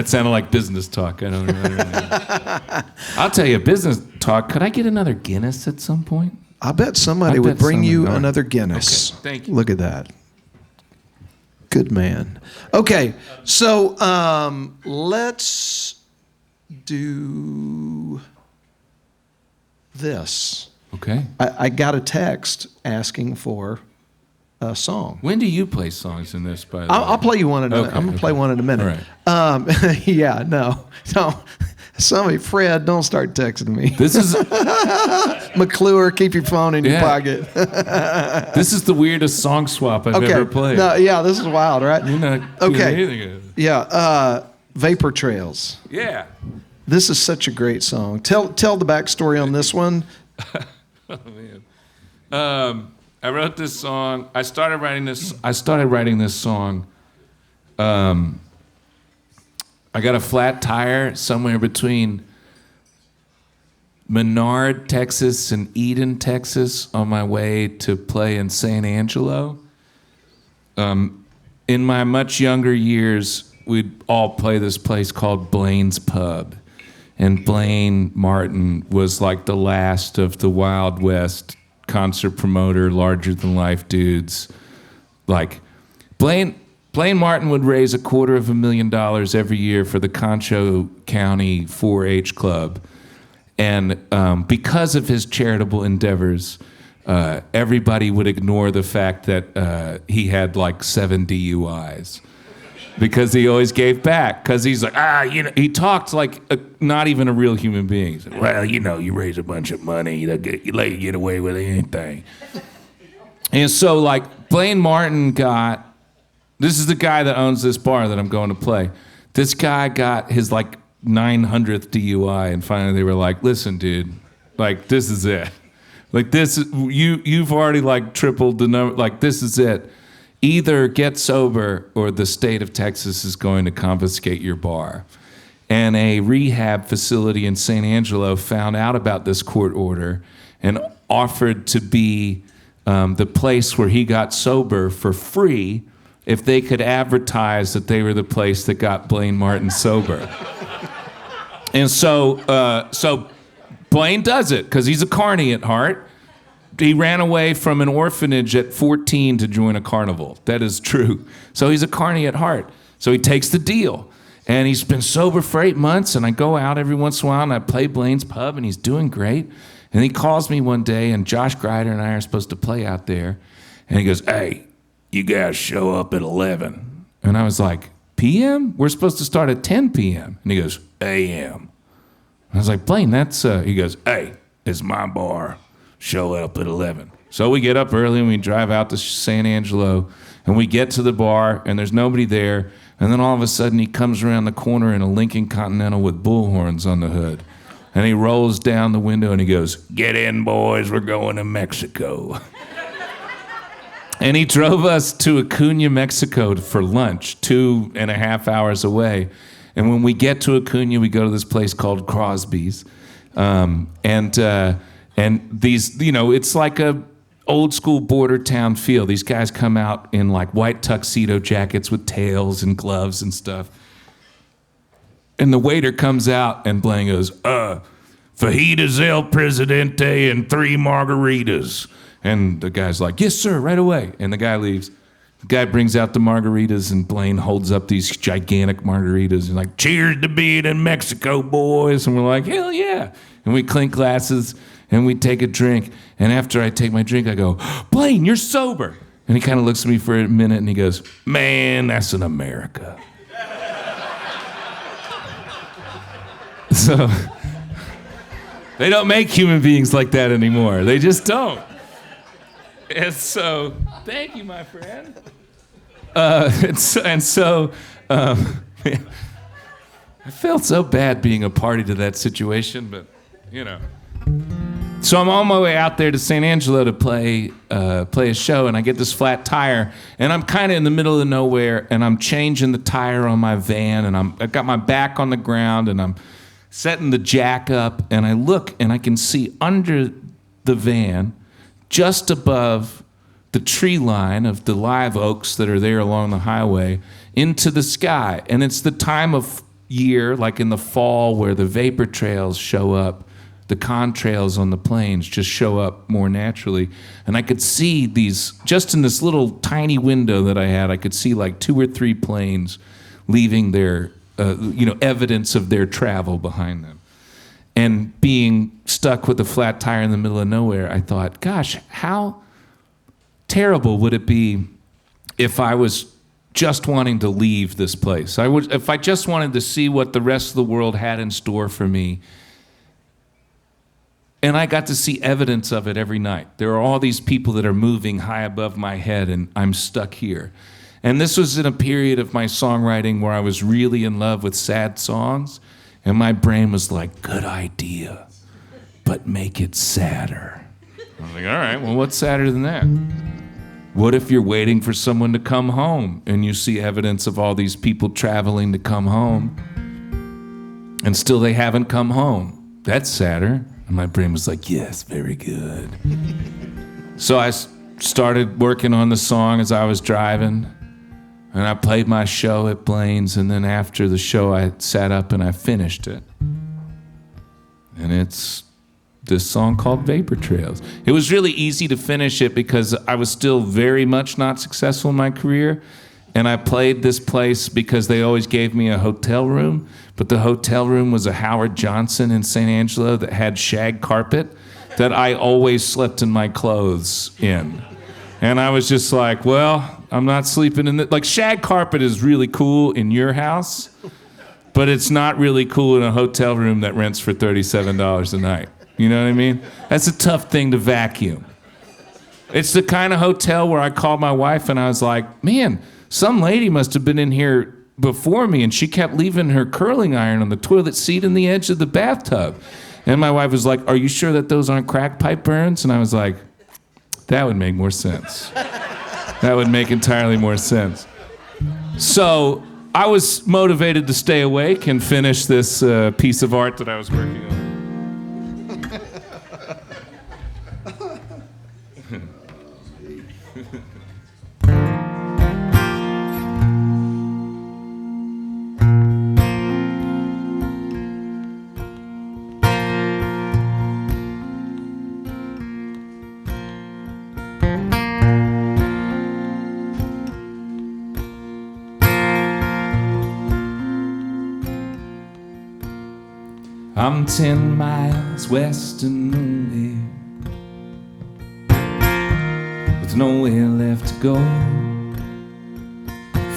sounded like business talk. I don't know. I'll tell you, business talk. Could I get another Guinness at some point? I bet somebody would bring you another Guinness. Okay, thank you. Look at that. Good man. Okay, so let's do this. Okay. I got a text asking for a song. When do you play songs in this, by the way? I'll play you one in a minute. I'm going to play one in a minute. All right. Yeah, no. Somebody, Fred, don't start texting me. This is McClure, keep your phone in your pocket. This is the weirdest song swap I've ever played. No, yeah, this is wild, right? You're not doing anything of it. Yeah, Vapor Trails. Yeah. This is such a great song. Tell the backstory on this one. Oh man. I wrote this song. I started writing this song. I got a flat tire somewhere between Menard, Texas, and Eden, Texas, on my way to play in San Angelo. In my much younger years, we'd all play this place called Blaine's Pub. And Blaine Martin was like the last of the Wild West concert promoter, larger-than-life dudes. Like, Blaine Martin would raise $250,000 every year for the Concho County 4-H Club. And because of his charitable endeavors, everybody would ignore the fact that he had like 7 DUIs. Because he always gave back. Because he's like, he talked like not even a real human being. He's like, well, you raise a bunch of money, you let you get away with anything. And so, like, Blaine Martin this is the guy that owns this bar that I'm going to play. This guy got his, like, 900th DUI, and finally they were like, listen, dude, like, this is it. Like, you've already, like, tripled the number. Like, this is it. Either get sober or the state of Texas is going to confiscate your bar. And a rehab facility in San Angelo found out about this court order and offered to be the place where he got sober for free if they could advertise that they were the place that got Blaine Martin sober. And so Blaine does it because he's a carny at heart. He ran away from an orphanage at 14 to join a carnival. That is true. So he's a carny at heart. So he takes the deal. And he's been sober for 8 months, and I go out every once in a while, and I play Blaine's Pub, and he's doing great. And he calls me one day, and Josh Greider and I are supposed to play out there. And he goes, hey, you guys show up at 11. And I was like, p.m.? We're supposed to start at 10 p.m. And he goes, a.m. I was like, Blaine, that's... He goes, hey, it's my bar. Show up at 11. So we get up early and we drive out to San Angelo and we get to the bar and there's nobody there. And then all of a sudden he comes around the corner in a Lincoln Continental with bullhorns on the hood. And he rolls down the window and he goes, get in, boys, we're going to Mexico. And he drove us to Acuna, Mexico for lunch, 2.5 hours away. And when we get to Acuna, we go to this place called Crosby's. And these, it's like a old school border town feel. These guys come out in like white tuxedo jackets with tails and gloves and stuff. And the waiter comes out and Blaine goes, fajitas El Presidente and 3 margaritas. And the guy's like, yes, sir, right away. And the guy leaves. The guy brings out the margaritas and Blaine holds up these gigantic margaritas and like, cheers to being in Mexico, boys. And we're like, hell yeah. And we clink glasses and we take a drink. And after I take my drink, I go, Blaine, you're sober. And he kind of looks at me for a minute and he goes, man, that's in America. So they don't make human beings like that anymore. They just don't. And so, thank you, my friend. I felt so bad being a party to that situation, but, So I'm on my way out there to San Angelo to play a show, and I get this flat tire, and I'm kind of in the middle of nowhere, and I'm changing the tire on my van, and I've got my back on the ground, and I'm setting the jack up, and I look, and I can see under the van, just above the tree line of the live oaks that are there along the highway, into the sky. And it's the time of year, like in the fall, where the vapor trails show up. The contrails on the plains just show up more naturally. And I could see these, just in this little tiny window that I had, I could see like 2 or 3 planes leaving their, evidence of their travel behind them. And being stuck with a flat tire in the middle of nowhere, I thought, gosh, how terrible would it be if I was just wanting to leave this place? If I just wanted to see what the rest of the world had in store for me, and I got to see evidence of it every night. There are all these people that are moving high above my head, and I'm stuck here. And this was in a period of my songwriting where I was really in love with sad songs. And my brain was like, good idea, but make it sadder. I was like, all right, well, what's sadder than that? What if you're waiting for someone to come home and you see evidence of all these people traveling to come home and still they haven't come home? That's sadder. And my brain was like, yes, very good. So I started working on the song as I was driving, and I played my show at Blaine's, and then after the show I sat up and I finished it. And it's this song called Vapor Trails. It was really easy to finish it because I was still very much not successful in my career, and I played this place because they always gave me a hotel room, but the hotel room was a Howard Johnson in St. Angelo that had shag carpet that I always slept in my clothes in. And I was just like, well, I'm not sleeping in like, shag carpet is really cool in your house, but it's not really cool in a hotel room that rents for $37 a night. You know what I mean? That's a tough thing to vacuum. It's the kind of hotel where I called my wife and I was like, man, some lady must have been in here before me and she kept leaving her curling iron on the toilet seat in the edge of the bathtub. And my wife was like, are you sure that those aren't crack pipe burns? And I was like, that would make more sense. That would make entirely more sense. So I was motivated to stay awake and finish this piece of art that I was working on. I'm 10 miles west of nowhere, with nowhere left to go.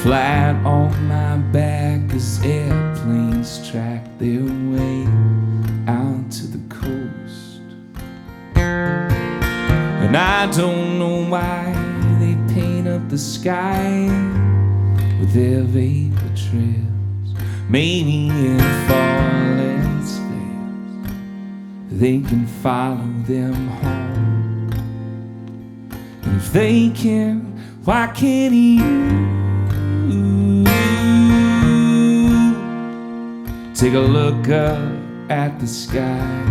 Flat on my back as airplanes track their way out to the coast. And I don't know why they paint up the sky with their vapor trails. Maybe in falling space they can follow them home. And if they can, why can't you? Take a look up at the sky.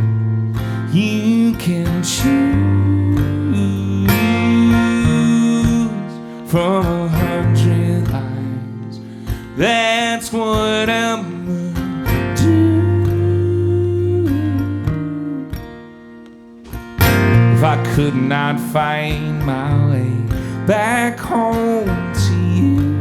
You can choose from 100 lines. That's what I'm gonna do. If I could not find my way back home to you,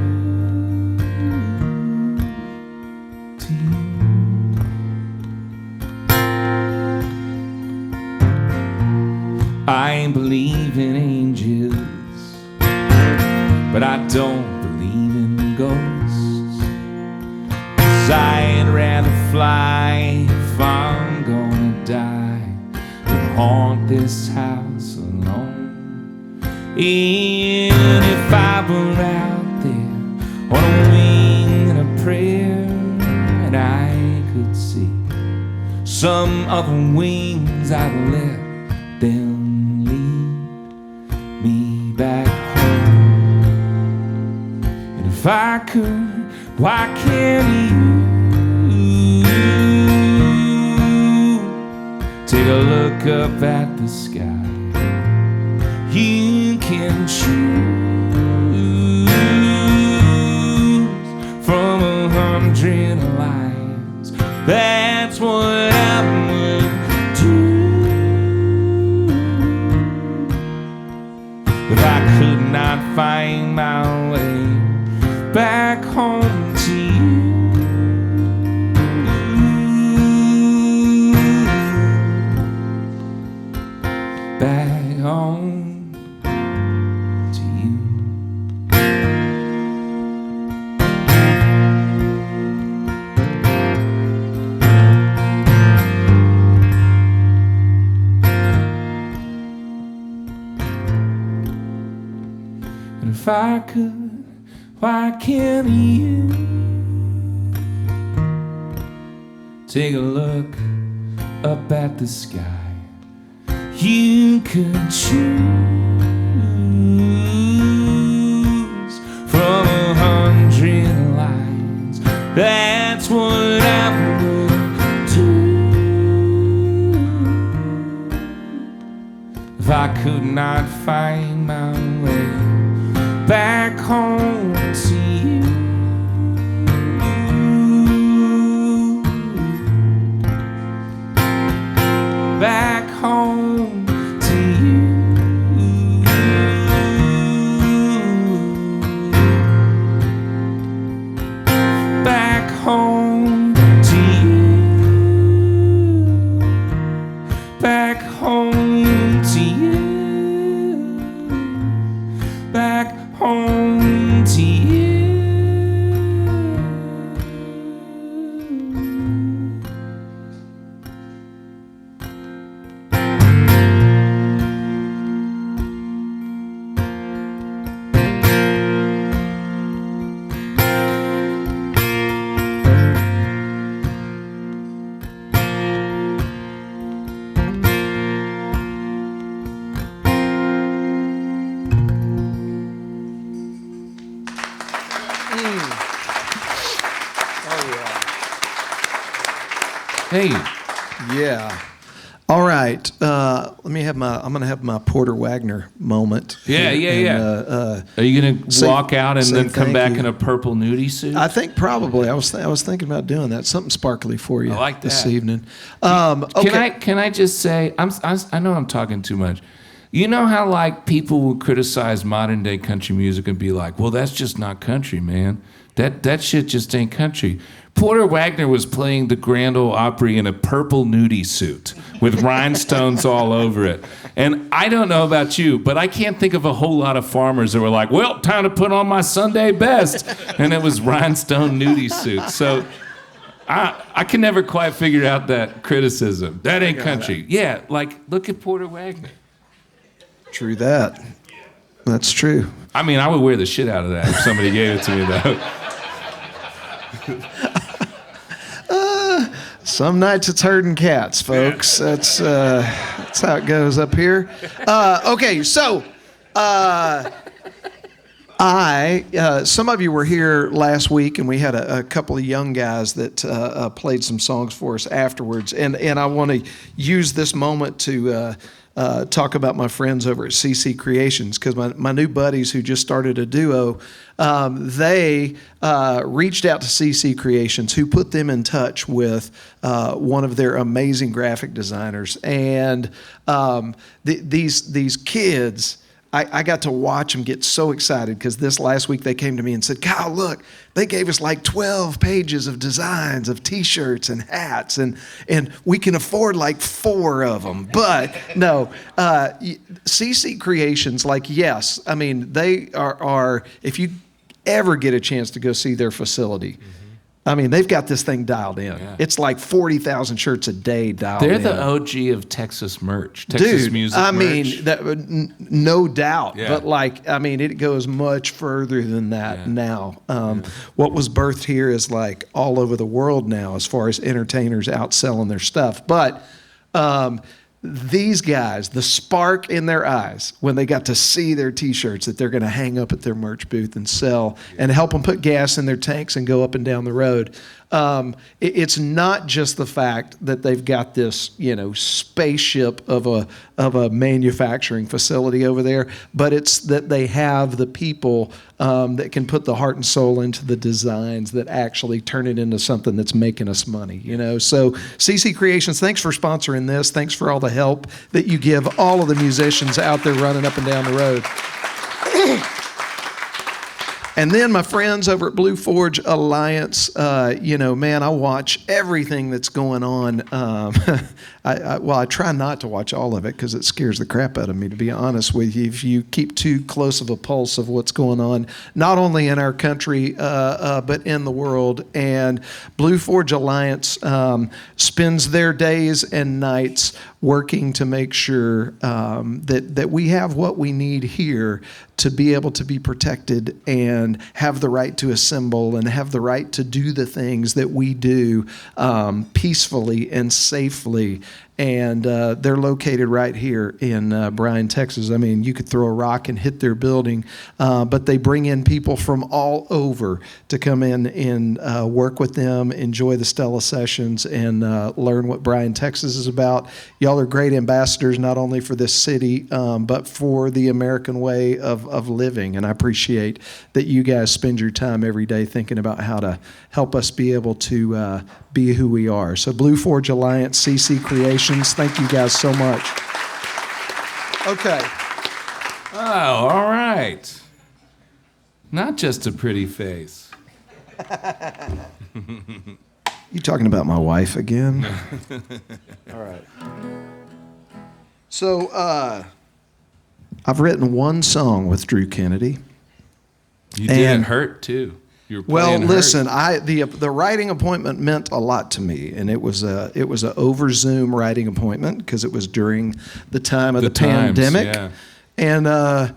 I believe in angels, but I don't believe in ghosts. 'Cause I'd rather fly if I'm gonna die than haunt this house alone. And if I were out there on a wing and a prayer, and I could see some other wings, I'd let them back home. And if I could, why can't you? Take a look up at the sky. You can choose from 100 lines. That's what I'm gonna do. If I could not find my way back home to you, back home to you. If I could, why can't you? Take a look up at the sky. You could choose from 100 lines. That's what I would do. if I could not find my way back home to you. Back home to you. Back home to you. Back home to you. Back home to you. Hey. Yeah. All right. I'm gonna have my Porter Wagner moment. Yeah. Are you gonna walk out and then come back in a purple nudie suit? I think probably. I was thinking about doing that. Something sparkly for you. I like that. This evening. Okay. Can I just say I know I'm talking too much. You know how like people will criticize modern day country music and be like, well, that's just not country, man. That shit just ain't country. Porter Wagner was playing the Grand Ole Opry in a purple nudie suit with rhinestones all over it. And I don't know about you, but I can't think of a whole lot of farmers that were like, well, time to put on my Sunday best. And it was rhinestone nudie suits. So I can never quite figure out that criticism. That ain't country. Yeah, like, look at Porter Wagner. True that. That's true. I mean, I would wear the shit out of that if somebody gave it to me, though. Some nights it's herding cats, folks. That's how it goes up here. Okay, so some of you were here last week, and we had a couple of young guys that played some songs for us afterwards, and I want to use this moment to talk about my friends over at CC Creations, because my new buddies who just started a duo, they reached out to CC Creations, who put them in touch with one of their amazing graphic designers. And these kids, I got to watch them get so excited, because this last week they came to me and said, Kyle, look, they gave us like 12 pages of designs of T-shirts and hats, and we can afford like 4 of them. But no, CC Creations, like, yes, I mean, they are if you ever get a chance to go see their facility, I mean, they've got this thing dialed in. Yeah. It's like 40,000 shirts a day dialed in. They're the OG of Texas merch, Texas music merch. Dude, I mean, no doubt. Yeah. But, like, I mean, it goes much further than that now. What was birthed here is, like, all over the world now as far as entertainers outselling their stuff. But these guys, the spark in their eyes when they got to see their T-shirts that they're going to hang up at their merch booth and sell and help them put gas in their tanks and go up and down the road. It's not just the fact that they've got this, spaceship of a manufacturing facility over there, but it's that they have the people that can put the heart and soul into the designs that actually turn it into something that's making us money. So CC Creations, thanks for sponsoring this. Thanks for all the help that you give all of the musicians out there running up and down the road. And then my friends over at Blue Forge Alliance, man, I watch everything that's going on. I try not to watch all of it because it scares the crap out of me, to be honest with you. If you keep too close of a pulse of what's going on, not only in our country, but in the world. And Blue Forge Alliance spends their days and nights working to make sure that we have what we need here to be able to be protected and have the right to assemble and have the right to do the things that we do peacefully and safely. And they're located right here in Bryan, Texas. I mean, you could throw a rock and hit their building, but they bring in people from all over to come in and work with them, enjoy the Stella sessions, and learn what Bryan, Texas is about. Y'all are great ambassadors, not only for this city, but for the American way of living. And I appreciate that you guys spend your time every day thinking about how to help us be able to be who we are. So Blue Forge Alliance, CC Creations, thank you guys so much. Okay. Oh, all right. Not just a pretty face. You talking about my wife again? All right. So I've written one song with Drew Kennedy. You did Hurt too. Well, listen, the writing appointment meant a lot to me, and it was a over Zoom writing appointment because it was during the time of the pandemic, yeah. And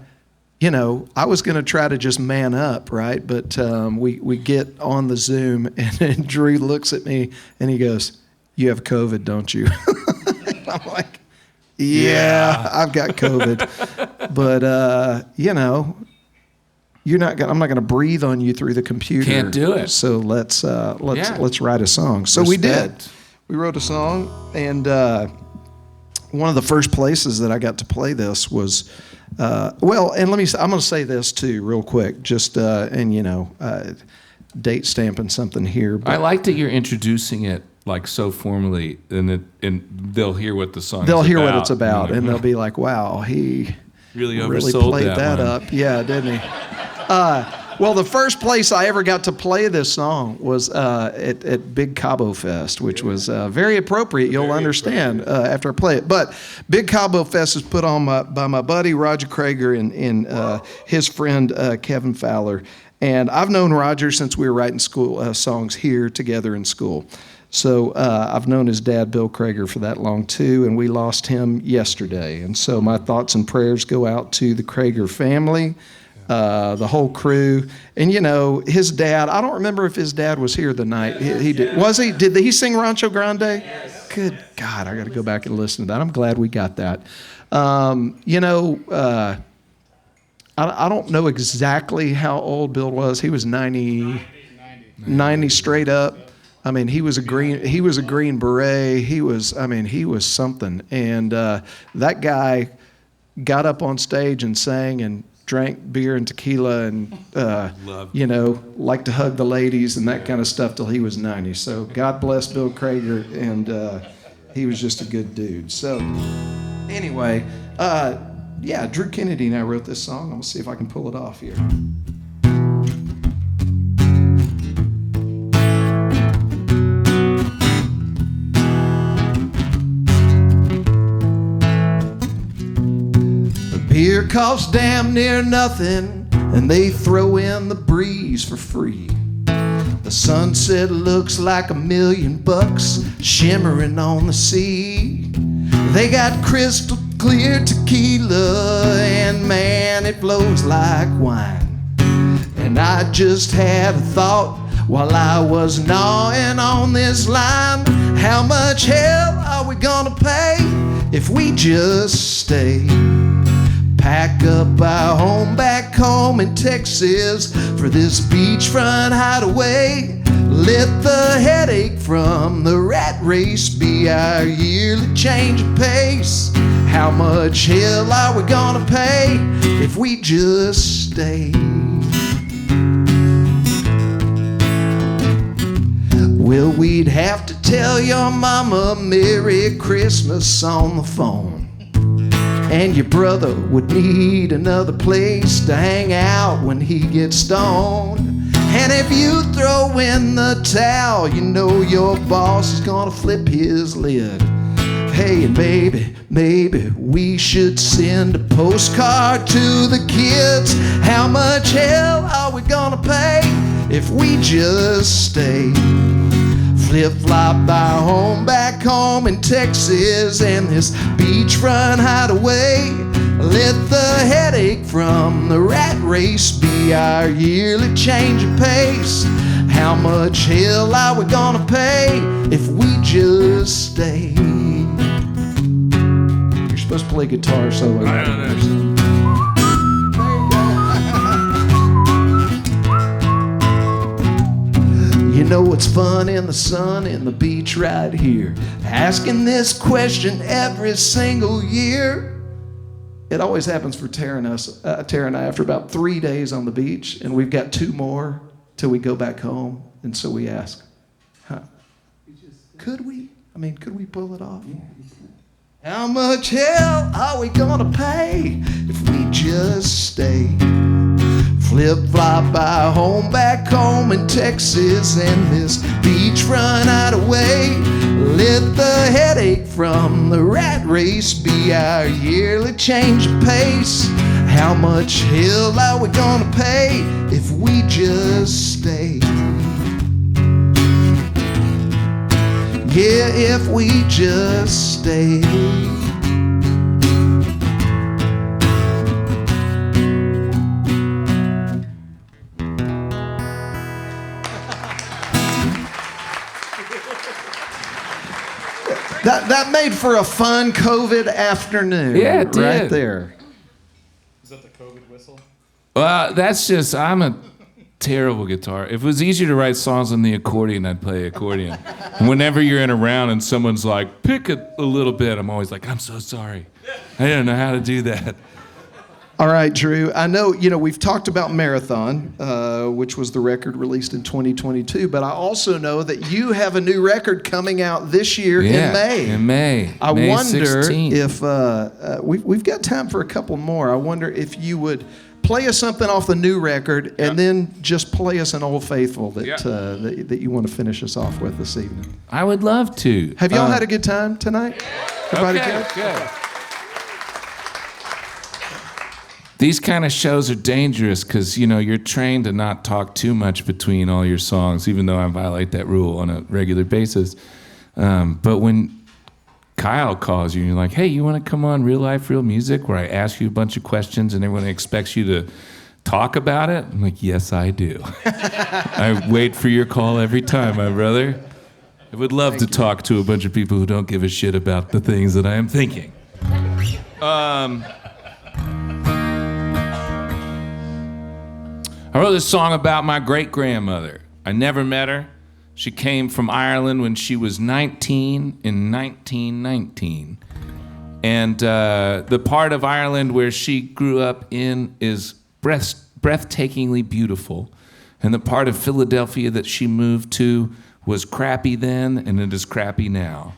you know, I was going to try to just man up, right? But we get on the Zoom, and Drew looks at me and he goes, "You have COVID, don't you?" I'm like, "Yeah, I've got COVID," but you know. I'm not going to breathe on you through the computer. Can't do it. So let's write a song. So we did. We wrote a song, and one of the first places that I got to play this was, and I'm going to say this too, real quick, just and you know, date stamping something here. But I like that you're introducing it like so formally, and they'll hear what the song. They'll hear what it's about, and they'll be like, "Wow, he really played that one up." Yeah, didn't he? Well, the first place I ever got to play this song was at Big Cabo Fest, which was very appropriate. You'll understand after I play it. But Big Cabo Fest is put on by my buddy Roger Krager and his friend Kevin Fowler. And I've known Roger since we were writing school songs here together in school. So I've known his dad, Bill Krager, for that long too, and we lost him yesterday. And so my thoughts and prayers go out to the Krager family. The whole crew, and you know his dad. I don't remember if his dad was here the night he did. Was he? Did he sing Rancho Grande? Yes. Good God, I got to go back and listen to that. I'm glad we got that. You know, I don't know exactly how old Bill was. He was 90 straight up. I mean, he was a Green Beret. He was something. And that guy got up on stage and sang and drank beer and tequila and, you know, liked to hug the ladies and that kind of stuff till he was 90. So God bless Bill Krager, and he was just a good dude. So anyway, Drew Kennedy and I wrote this song. I'm going to see if I can pull it off here. Beer costs damn near nothing, and they throw in the breeze for free. The sunset looks like $1 million shimmering on the sea. They got crystal clear tequila, and man, it flows like wine. And I just had a thought while I was gnawing on this lime. How much hell are we gonna pay if we just stay? Pack up our home back home in Texas for this beachfront hideaway. Let the headache from the rat race be our yearly change of pace. How much hell are we gonna pay if we just stay? Well, we'd have to tell your mama Merry Christmas on the phone. And your brother would need another place to hang out when he gets stoned. And if you throw in the towel, you know your boss is gonna flip his lid. Hey, and maybe we should send a postcard to the kids. How much hell are we gonna pay if we just stay? Flip-flop our home back home in Texas and this beachfront hideaway. Let the headache from the rat race be our yearly change of pace. How much hell are we gonna pay if we just stay? supposed to play guitar solo. I don't know. You know what's fun in the sun and the beach right here? Asking this question every single year. It always happens for Tara and I after about 3 days on the beach, and we've got 2 more till we go back home. And so we ask, could we pull it off? How much hell are we gonna pay if we just stay? Flip-flop by home back home in Texas, and this beachfront hideaway. Let the headache from the rat race be our yearly change of pace. How much hell are we gonna pay if we just stay? Yeah, if we just stay. That made for a fun COVID afternoon. Yeah, it did. Right there. Is that the COVID whistle? Well, I'm a terrible guitar. If it was easier to write songs on the accordion, I'd play accordion. And whenever you're in a round and someone's like, pick it a little bit, I'm always like, I'm so sorry. I don't know how to do that. All right, Drew. I know, we've talked about Marathon, which was the record released in 2022, but I also know that you have a new record coming out this year in May. In May. I May wonder 16th. if we've got time for a couple more. I wonder if you would play us something off the new record and then just play us an Old Faithful that you want to finish us off with this evening. I would love to. Have y'all had a good time tonight? Everybody good? These kind of shows are dangerous because, you're trained to not talk too much between all your songs, even though I violate that rule on a regular basis. But when Kyle calls you and you're like, hey, you want to come on Real Life, Real Music, where I ask you a bunch of questions and everyone expects you to talk about it? I'm like, yes, I do. I wait for your call every time, my brother. I would love to talk to a bunch of people who don't give a shit about the things that I am thinking. I wrote this song about my great-grandmother. I never met her. She came from Ireland when she was 19 in 1919. And the part of Ireland where she grew up in is breathtakingly beautiful. And the part of Philadelphia that she moved to was crappy then, and it is crappy now.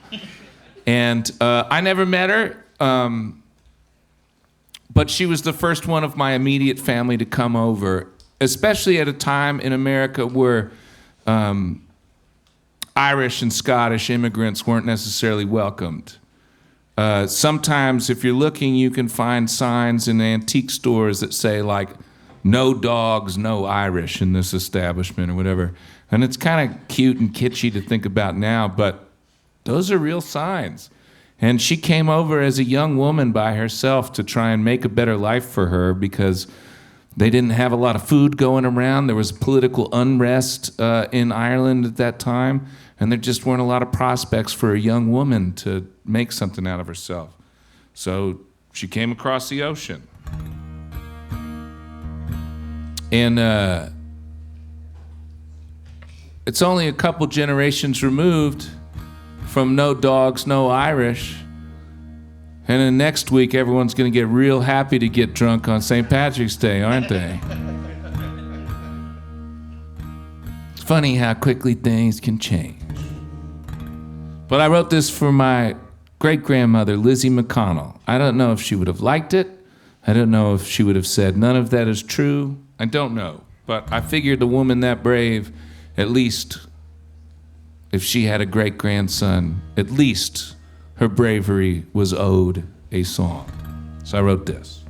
And I never met her, but she was the first one of my immediate family to come over, especially at a time in America where Irish and Scottish immigrants weren't necessarily welcomed. Sometimes if you're looking, you can find signs in antique stores that say like, no dogs, no Irish in this establishment or whatever. And it's kind of cute and kitschy to think about now, but those are real signs. And she came over as a young woman by herself to try and make a better life for her because they didn't have a lot of food going around. There was political unrest in Ireland at that time, and there just weren't a lot of prospects for a young woman to make something out of herself. So she came across the ocean. And it's only a couple generations removed from no dogs, no Irish. And then next week, everyone's going to get real happy to get drunk on St. Patrick's Day, aren't they? It's funny how quickly things can change. But I wrote this for my great-grandmother, Lizzie McConnell. I don't know if she would have liked it. I don't know if she would have said, none of that is true. I don't know. But I figured a woman that brave, at least if she had a great-grandson, at least her bravery was owed a song. So I wrote this.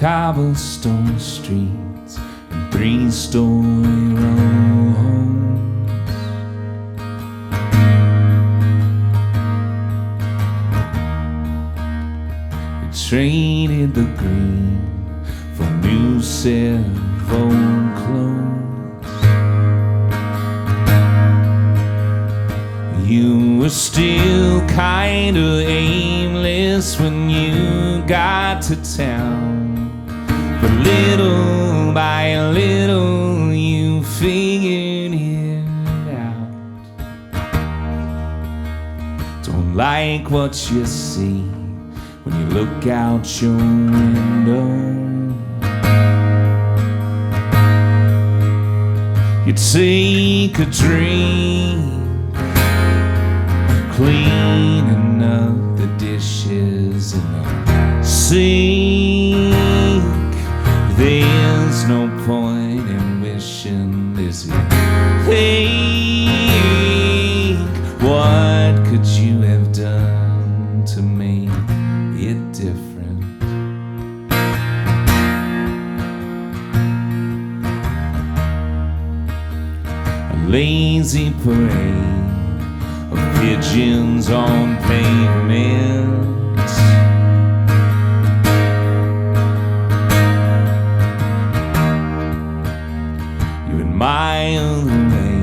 cobblestone streets and three-story row homes. We traded the green for new cell phone clothes. You were still kinda aimless when you got to town, but little by little you figured it out. Don't like what you see when you look out your window. You take a drink, cleaning up the dishes in the sink. There's no point in wishing, Lizzie. Think, what could you have done to make it different? A lazy parade of pigeons on pavements. You admire the way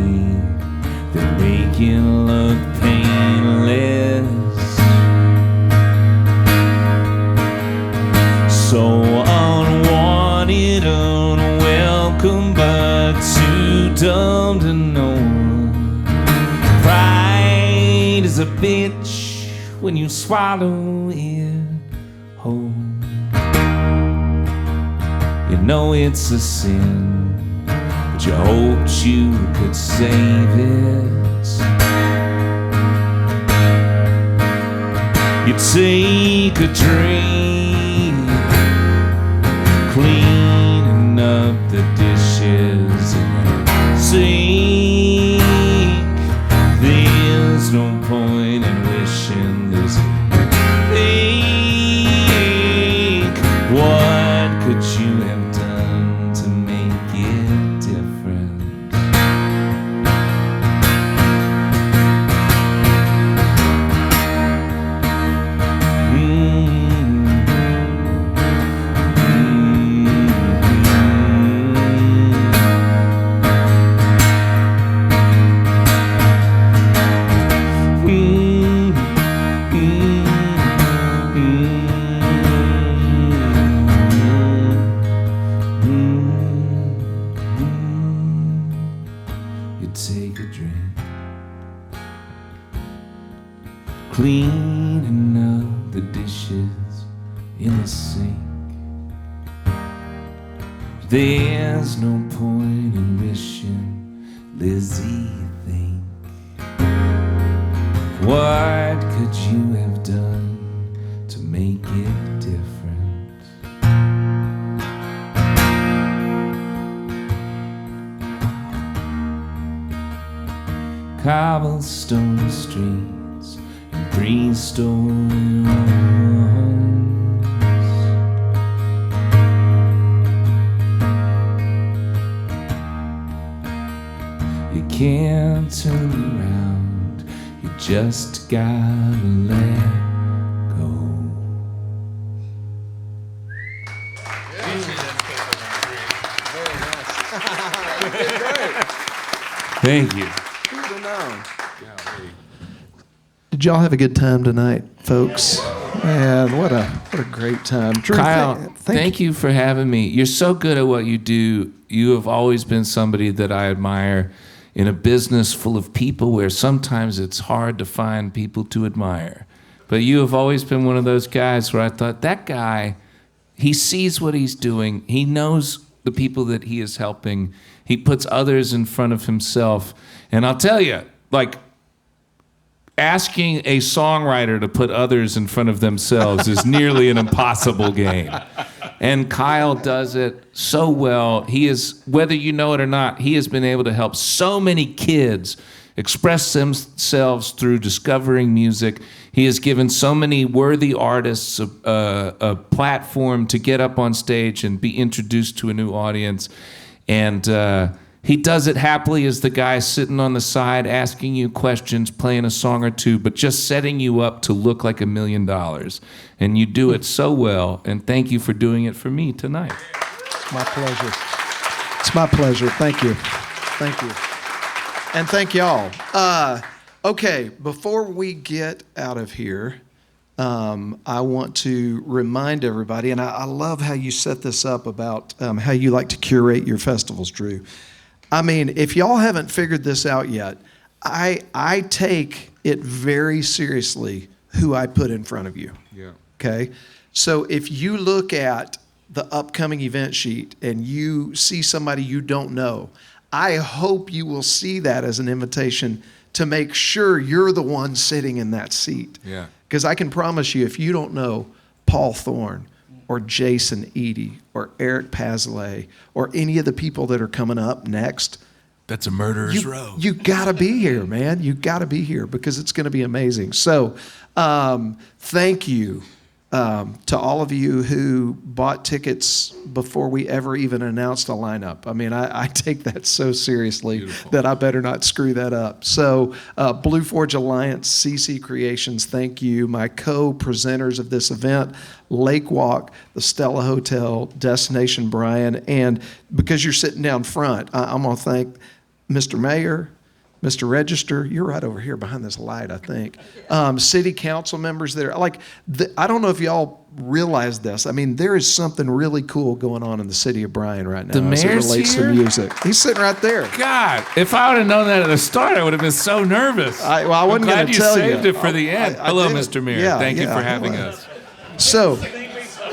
they make you look painless, so unwanted, unwelcome, but too dumb to know. Pride is a bitch when you swallow it whole. You know it's a sin, but you hoped you could save it. You take a drink, cleaning up the dishes in the sink. There's no point in wishing, there's a think. What could you have done to make it different? You take a drink, cleaning up the dishes in the sink. There's no point in wishing, Lizzie, think. What could you have done to make it different? Cobblestone streets and three-story homes. You can't turn around, you just gotta let go. Thank you. Did y'all have a good time tonight, folks? Man, what a great time. Drew, Kyle, thank you for having me. You're so good at what you do. You have always been somebody that I admire in a business full of people where sometimes it's hard to find people to admire. But you have always been one of those guys where I thought, that guy, he sees what he's doing. He knows the people that he is helping. He puts others in front of himself. And I'll tell you, like, asking a songwriter to put others in front of themselves is nearly an impossible game. And Kyle does it so well. He is, whether you know it or not, he has been able to help so many kids express themselves through discovering music. He has given so many worthy artists a platform to get up on stage and be introduced to a new audience. And he does it happily as the guy sitting on the side asking you questions, playing a song or two, but just setting you up to look like $1 million. And you do it so well, and thank you for doing it for me tonight. My pleasure. It's my pleasure. Thank you. Thank you. And thank y'all. Okay, before we get out of here, I want to remind everybody, and I love how you set this up about how you like to curate your festivals, Drew. I mean, if y'all haven't figured this out yet, I take it very seriously who I put in front of you. Yeah. Okay? So if you look at the upcoming event sheet and you see somebody you don't know, I hope you will see that as an invitation to make sure you're the one sitting in that seat. Yeah. Because I can promise you, if you don't know Paul Thorne or Jason Eady or Eric Pasley or any of the people that are coming up next, That's a murderer's row. you got to be here, man. You got to be here because it's going to be amazing. So thank you to all of you who bought tickets before we ever even announced a lineup. I mean, I take that so seriously. Beautiful. That I better not screw that up. So Blue Forge Alliance, CC Creations, thank you. My co-presenters of this event, Lake Walk, the Stella Hotel, Destination Bryan, and because you're sitting down front, I'm going to thank Mr. Mayor, Mr. Register, you're right over here behind this light, I think. City council members there. I don't know if y'all realize this. I mean, there is something really cool going on in the city of Bryan right now The as it mayor's relates here? to music. He's sitting right there. God, if I would have known that at the start, I would have been so nervous. I wasn't going I'm to glad tell you you. saved it for the end. Hello, did. Mr. Mayor. Yeah, Thank you yeah, for having hello. us. So,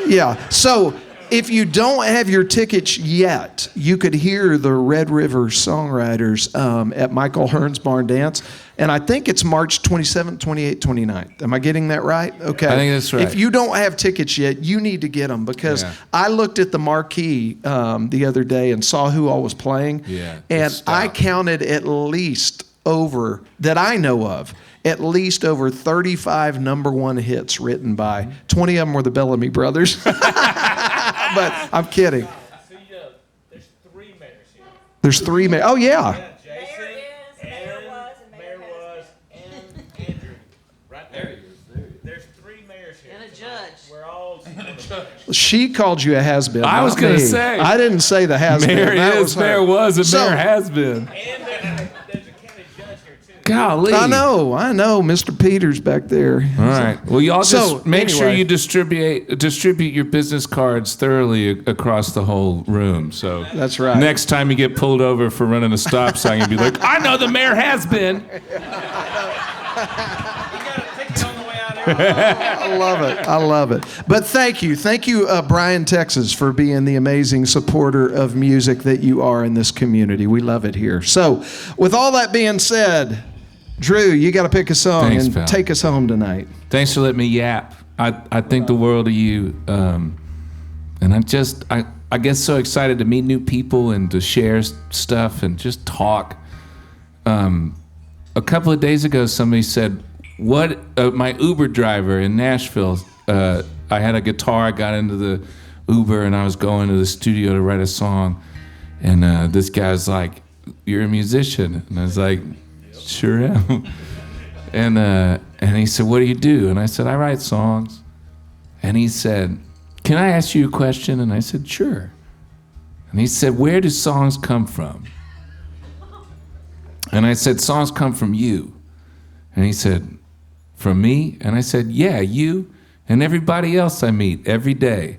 yeah. So, if you don't have your tickets yet, you could hear the Red River Songwriters at Michael Hearn's Barn Dance. And I think it's March 27th, 28th, 29th. Am I getting that right? Okay. I think that's right. If you don't have tickets yet, you need to get them because I looked at the marquee the other day and saw who all was playing. Yeah, and good stuff. I counted at least over, that I know of, at least over 35 number one hits written by, 20 of them were the Bellamy Brothers. But I'm kidding. See, there's 3 mayors here. There's 3 mayors. Oh, yeah. Jason, Mayor was, and Andrew. Right there. There's 3 mayors here. And a judge. We're all a judge. She called you a has-been. I was not gonna me. say. I didn't say the has-been. Mayor That is, her. mayor was, and So- mayor has been. And there's a county judge here, too. Golly. I know. Mr. Peters back there. All right. Well, y'all just So, make sure anyway. you distribute your business cards thoroughly across the whole room. So That's right. Next time you get pulled over for running a stop sign, you'll be like, I know the mayor has been. You got a ticket on the way out there. I love it. I love it. But thank you. Thank you, Bryan, Texas, for being the amazing supporter of music that you are in this community. We love it here. So, with all that being said, Drew, you got to pick a song Thanks, and pal. take us home tonight. Thanks for letting me yap. I think the world of you. And I get so excited to meet new people and to share stuff and just talk. A couple of days ago, somebody said, my Uber driver in Nashville, I had a guitar, I got into the Uber and I was going to the studio to write a song. And this guy's like, you're a musician. And I was like, sure am. And he said, what do you do? And I said, I write songs. And he said, can I ask you a question? And I said, sure. And he said, where do songs come from? And I said, songs come from you. And he said, from me? And I said, yeah, you and everybody else I meet every day.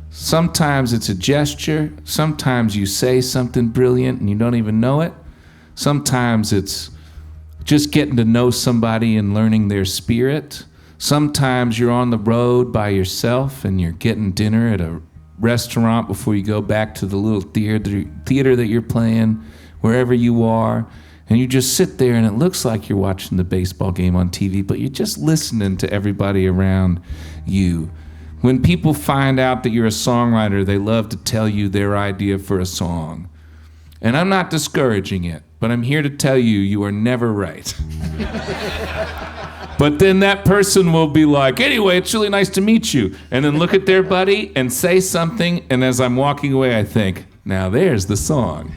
Sometimes it's a gesture. Sometimes you say something brilliant and you don't even know it. Sometimes it's just getting to know somebody and learning their spirit. Sometimes you're on the road by yourself and you're getting dinner at a restaurant before you go back to the little theater that you're playing, wherever you are. And you just sit there and it looks like you're watching the baseball game on TV, but you're just listening to everybody around you. When people find out that you're a songwriter, they love to tell you their idea for a song. And I'm not discouraging it. but I'm here to tell you, you are never right. But then that person will be like, anyway, it's really nice to meet you. And then look at their buddy and say something, and as I'm walking away, I think, now there's the song.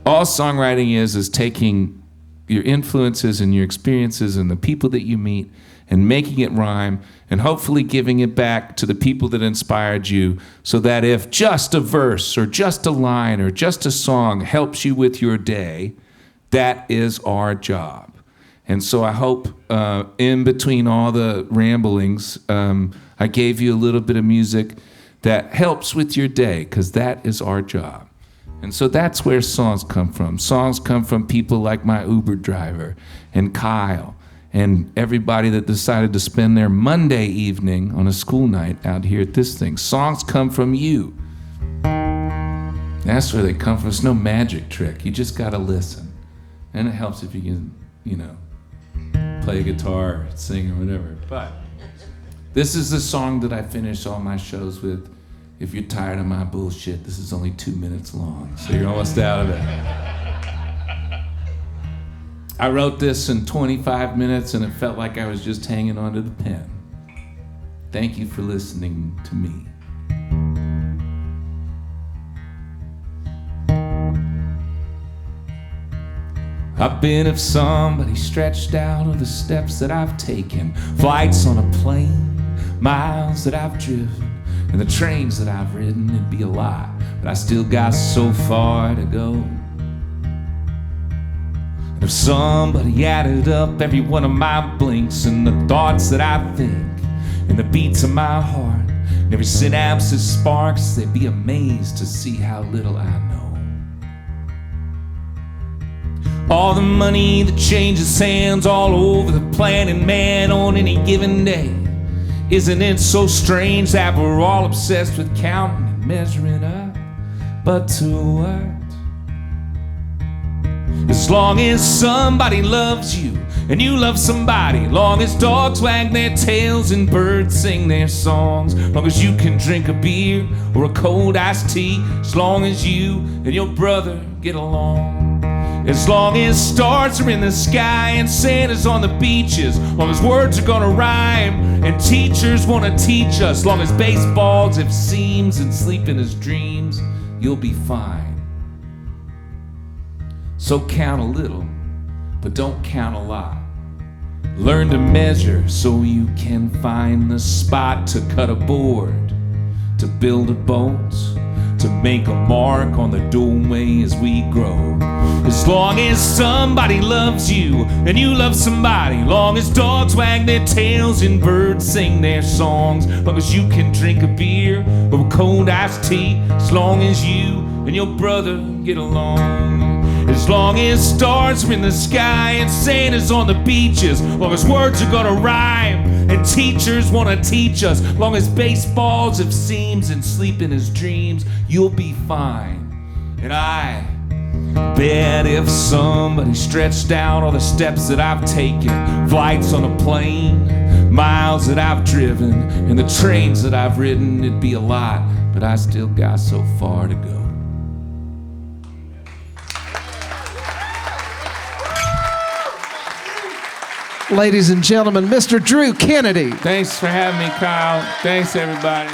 All songwriting is taking your influences and your experiences and the people that you meet and making it rhyme and hopefully giving it back to the people that inspired you, so that if just a verse or just a line or just a song helps you with your day, that is our job. And so I hope in between all the ramblings, I gave you a little bit of music that helps with your day, because that is our job. And so that's where songs come from. Songs come from people like my Uber driver and Kyle and everybody that decided to spend their Monday evening on a school night out here at this thing. Songs come from you. That's where they come from. It's no magic trick. You just got to listen. And it helps if you can, play guitar, sing, or whatever. But this is the song that I finish all my shows with. If you're tired of my bullshit, this is only 2 minutes long, so you're almost out of it. I wrote this in 25 minutes, and it felt like I was just hanging onto the pen. Thank you for listening to me. I've been of somebody stretched out of the steps that I've taken, flights on a plane, miles that I've driven, and the trains that I've ridden. It'd be a lot, but I still got so far to go. And if somebody added up every one of my blinks and the thoughts that I think and the beats of my heart and every synapse that sparks, they'd be amazed to see how little I know. All the money that changes hands all over the planet, man, on any given day. Isn't it so strange that we're all obsessed with counting and measuring up? But to what? As long as somebody loves you and you love somebody, long as dogs wag their tails and birds sing their songs, long as you can drink a beer or a cold iced tea, as long as you and your brother get along. As long as stars are in the sky and Santa's on the beaches, long as words are gonna rhyme and teachers wanna teach us, long as baseballs have seams and sleep in his dreams, you'll be fine. So count a little, but don't count a lot. Learn to measure so you can find the spot to cut a board, to build a boat, to make a mark on the doorway as we grow. As long as somebody loves you and you love somebody, long as dogs wag their tails and birds sing their songs, long as you can drink a beer or a cold iced tea, as long as you and your brother get along. As long as stars are in the sky and Santa's on the beaches, long as words are gonna rhyme and teachers wanna teach us, long as baseballs have seams and sleep in his dreams, you'll be fine. And I bet if somebody stretched out all the steps that I've taken, flights on a plane, miles that I've driven, and the trains that I've ridden, it'd be a lot, but I still got so far to go. Ladies and gentlemen, Mr. Drew Kennedy. Thanks for having me, Kyle. Thanks, everybody.